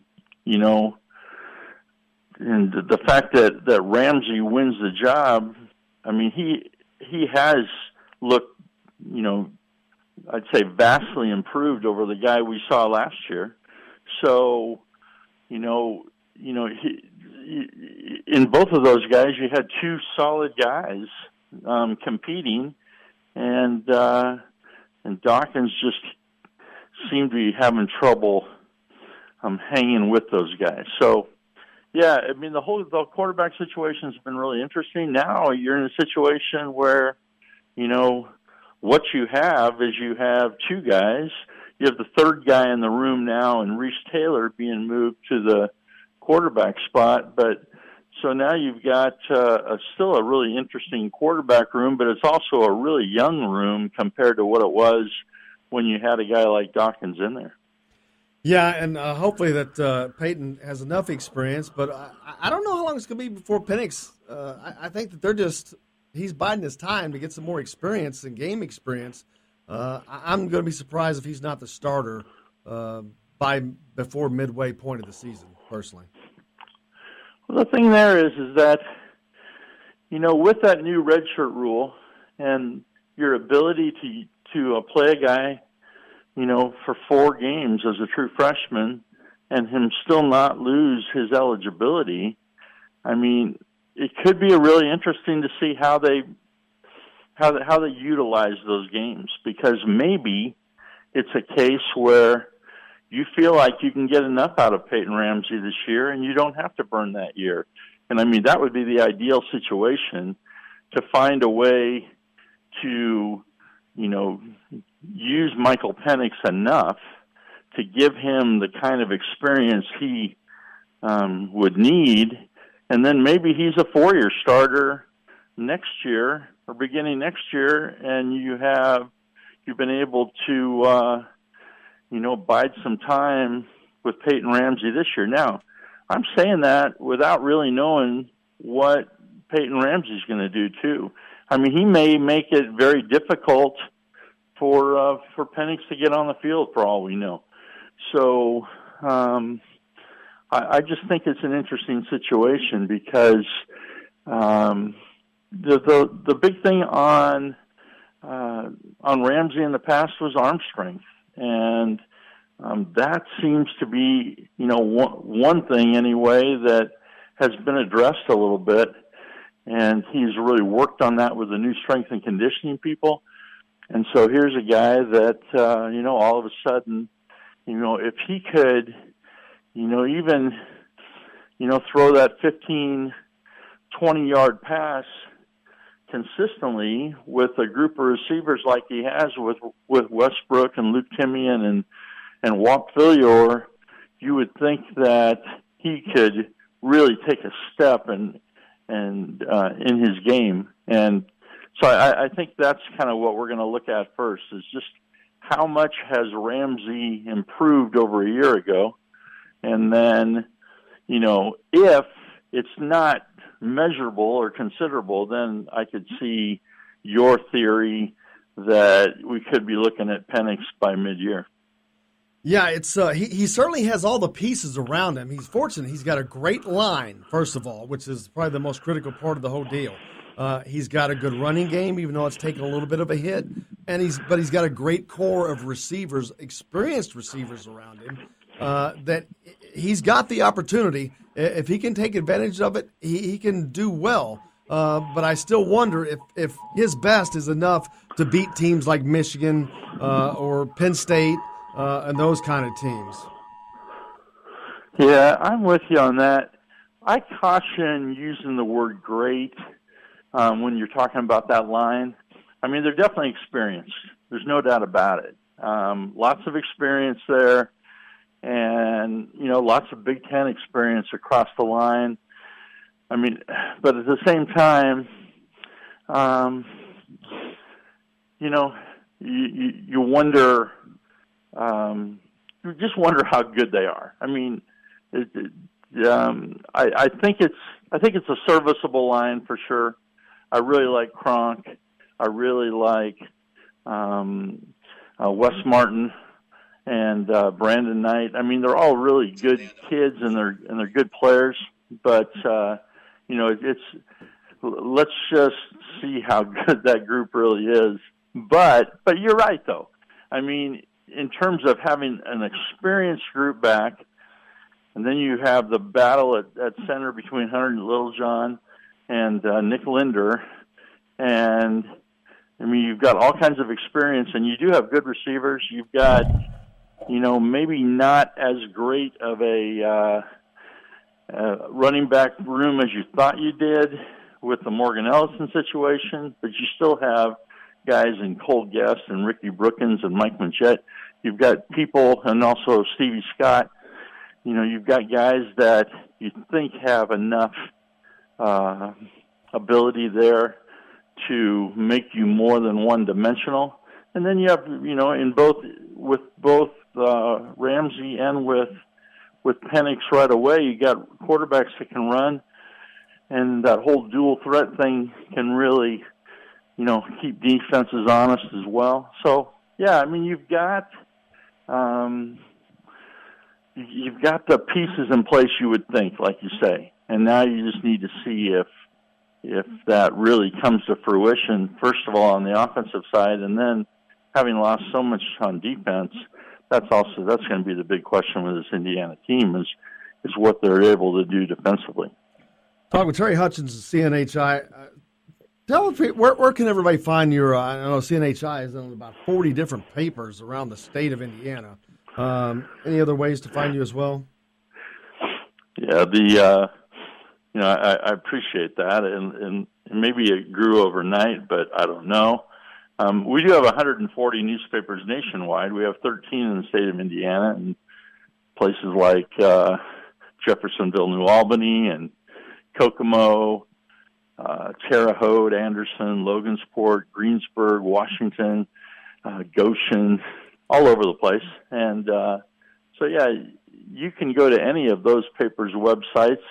the fact that Ramsey wins the job, he has looked, I'd say vastly improved over the guy we saw last year. So, in both of those guys, you had two solid guys competing, and Dawkins just seemed to be having trouble hanging with those guys. So, yeah, the quarterback situation has been really interesting. Now you're in a situation where, what you have is you have two guys. You have the third guy in the room now, and Reese Taylor being moved to the quarterback spot. But so now you've got still a really interesting quarterback room, but it's also a really young room compared to what it was when you had a guy like Dawkins in there. Yeah, and hopefully that Peyton has enough experience, but I don't know how long it's going to be before Penix. I think that he's biding his time to get some more experience and game experience. I'm going to be surprised if he's not the starter before midway point of the season, personally. Well, the thing there is that, with that new redshirt rule and your ability to play a guy, for 4 games as a true freshman and him still not lose his eligibility, it could be really interesting to see how they utilize those games, because maybe it's a case where you feel like you can get enough out of Peyton Ramsey this year and you don't have to burn that year. And I mean, that would be the ideal situation, to find a way to, use Michael Penix enough to give him the kind of experience he would need. And then maybe he's a 4-year starter next year or beginning next year, and you've been able to, bide some time with Peyton Ramsey this year. Now, I'm saying that without really knowing what Peyton Ramsey's going to do too. I mean, he may make it very difficult for Penix to get on the field for all we know. So I just think it's an interesting situation, because the big thing on Ramsey in the past was arm strength, and that seems to be one thing anyway that has been addressed a little bit, and he's really worked on that with the new strength and conditioning people. And so here's a guy that all of a sudden, if he could even throw that 15, 20-yard pass consistently with a group of receivers like he has with Westbrook and Luke Timian and Walt Fillior, you would think that he could really take a step in his game. And so I think that's kind of what we're going to look at first, is just how much has Ramsey improved over a year ago. And then, if it's not measurable or considerable, then I could see your theory that we could be looking at Penix by mid-year. Yeah, it's he certainly has all the pieces around him. He's fortunate. He's got a great line, first of all, which is probably the most critical part of the whole deal. He's got a good running game, even though it's taken a little bit of a hit, and he's got a great core of receivers, experienced receivers around him. That he's got the opportunity. If he can take advantage of it, he can do well. But I still wonder if his best is enough to beat teams like Michigan or Penn State and those kind of teams. Yeah, I'm with you on that. I caution using the word great when you're talking about that line. I mean, they're definitely experienced. There's no doubt about it. Lots of experience there. And, lots of Big Ten experience across the line. I mean, but at the same time, you wonder, you just wonder how good they are. I mean, I think it's a serviceable line for sure. I really like Kronk. I really like Wes Martin and Brandon Knight. I mean, they're all really good kids, and they're good players. But let's just see how good that group really is. But you're right, though. I mean, in terms of having an experienced group back, and then you have the battle at center between Hunter Littlejohn and Nick Linder, and I mean, you've got all kinds of experience, and you do have good receivers. You've got maybe not as great of a running back room as you thought you did with the Morgan Ellison situation, but you still have guys in Cole Guest and Ricky Brookins and Mike Manchette. You've got people, and also Stevie Scott. You've got guys that you think have enough ability there to make you more than one-dimensional. And then you have, with both Ramsey and with Penix right away, you got quarterbacks that can run, and that whole dual threat thing can really, keep defenses honest as well. So, yeah, I mean, you've got the pieces in place, you would think, like you say, and now you just need to see if that really comes to fruition, first of all, on the offensive side, and then having lost so much on defense, that's going to be the big question with this Indiana team is what they're able to do defensively. Talk with Terry Hutchens of CNHI. Tell us, where can everybody find your, I know CNHI is on about 40 different papers around the state of Indiana. Any other ways to find you as well? Yeah, I appreciate that, and maybe it grew overnight, but I don't know. We do have 140 newspapers nationwide. We have 13 in the state of Indiana, and places like Jeffersonville, New Albany, and Kokomo, Terre Haute, Anderson, Logansport, Greensburg, Washington, Goshen, all over the place. And so, yeah, you can go to any of those papers' websites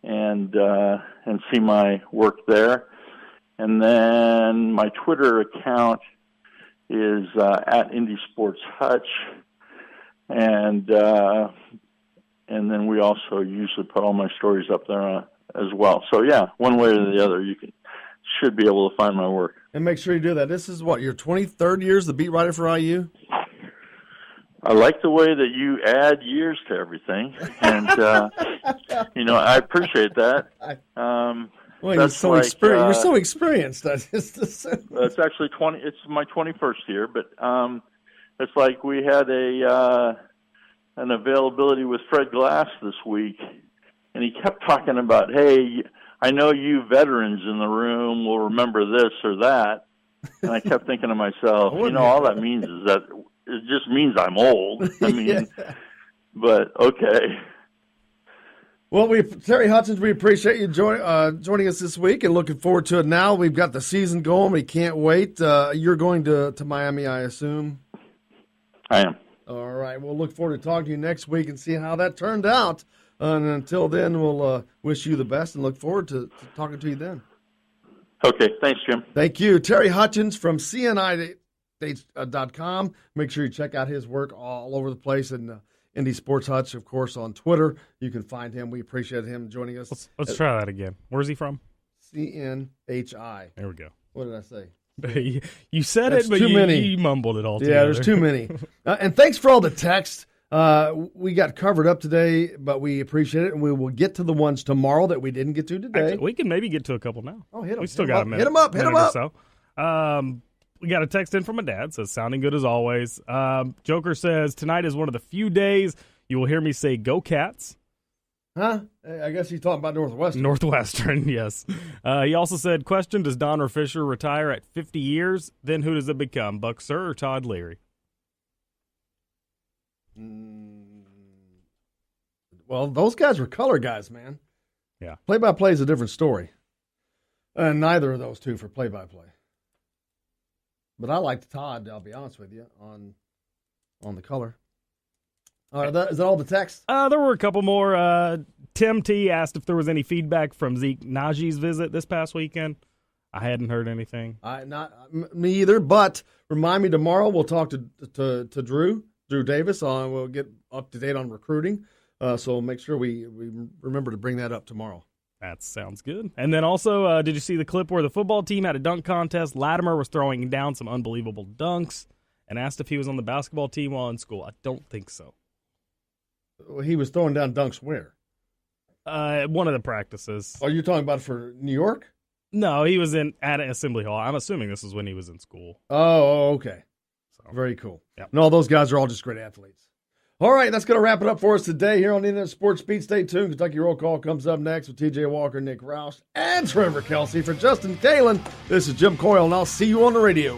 and see my work there. And then my Twitter account is at Indy Sports Hutch, and then we also usually put all my stories up there as well. So yeah, one way or the other, you should be able to find my work. And make sure you do that. This is what, your 23rd year as the beat writer for IU? I like the way that you add years to everything, and I appreciate that. Well, you're so experienced. You're so experienced. It's actually 20. It's my 21st year, but it's like we had an availability with Fred Glass this week, and he kept talking about, hey, I know you veterans in the room will remember this or that, and I kept thinking to myself, all that means is that it just means I'm old. I mean, but okay. Well, Terry Hutchens, we appreciate you joining us this week and looking forward to it now. We've got the season going. We can't wait. You're going to Miami, I assume? I am. All right. We'll look forward to talking to you next week and see how that turned out. And until then, we'll wish you the best and look forward to talking to you then. Okay. Thanks, Jim. Thank you. Terry Hutchens from CNI.com. Make sure you check out his work all over the place. And Indy Sports Hutch, of course, on Twitter. You can find him. We appreciate him joining us. Let's try that again. Where's he from? CNHI. There we go. What did I say? You said That's it, but you mumbled it all together. Yeah, there's too many. And thanks for all the texts. We got covered up today, but we appreciate it, and we will get to the ones tomorrow that we didn't get to today. Actually, we can maybe get to a couple now. Oh, hit them. We still got a minute. Hit them up. Hit them up. So. We got a text in from my dad. Says, sounding good as always. Joker says, tonight is one of the few days you will hear me say, go Cats. Huh? I guess he's talking about Northwestern. Northwestern, yes. He also said, question, does Donner Fisher retire at 50 years? Then who does it become, Buck Sir or Todd Leary? Well, those guys were color guys, man. Yeah. Play-by-play is a different story. And neither of those two for play-by-play. But I liked Todd, I'll be honest with you, on the color. All right, is that all the text? There were a couple more. Tim T asked if there was any feedback from Zeke Najee's visit this past weekend. I hadn't heard anything. Not me either, but remind me tomorrow we'll talk to Drew Davis. We'll get up to date on recruiting. So make sure we remember to bring that up tomorrow. That sounds good. And then also, did you see the clip where the football team had a dunk contest? Latimer was throwing down some unbelievable dunks and asked if he was on the basketball team while in school. I don't think so. He was throwing down dunks where? One of the practices. Are you talking about for New York? No, he was at an assembly hall. I'm assuming this is when he was in school. Oh, okay. So, very cool. Yep. No, those guys are all just great athletes. All right, that's going to wrap it up for us today here on the Internet Sports Beat. Stay tuned. Kentucky Roll Call comes up next with TJ Walker, Nick Roush, and Trevor Kelsey. For Justin Kalen, this is Jim Coyle, and I'll see you on the radio.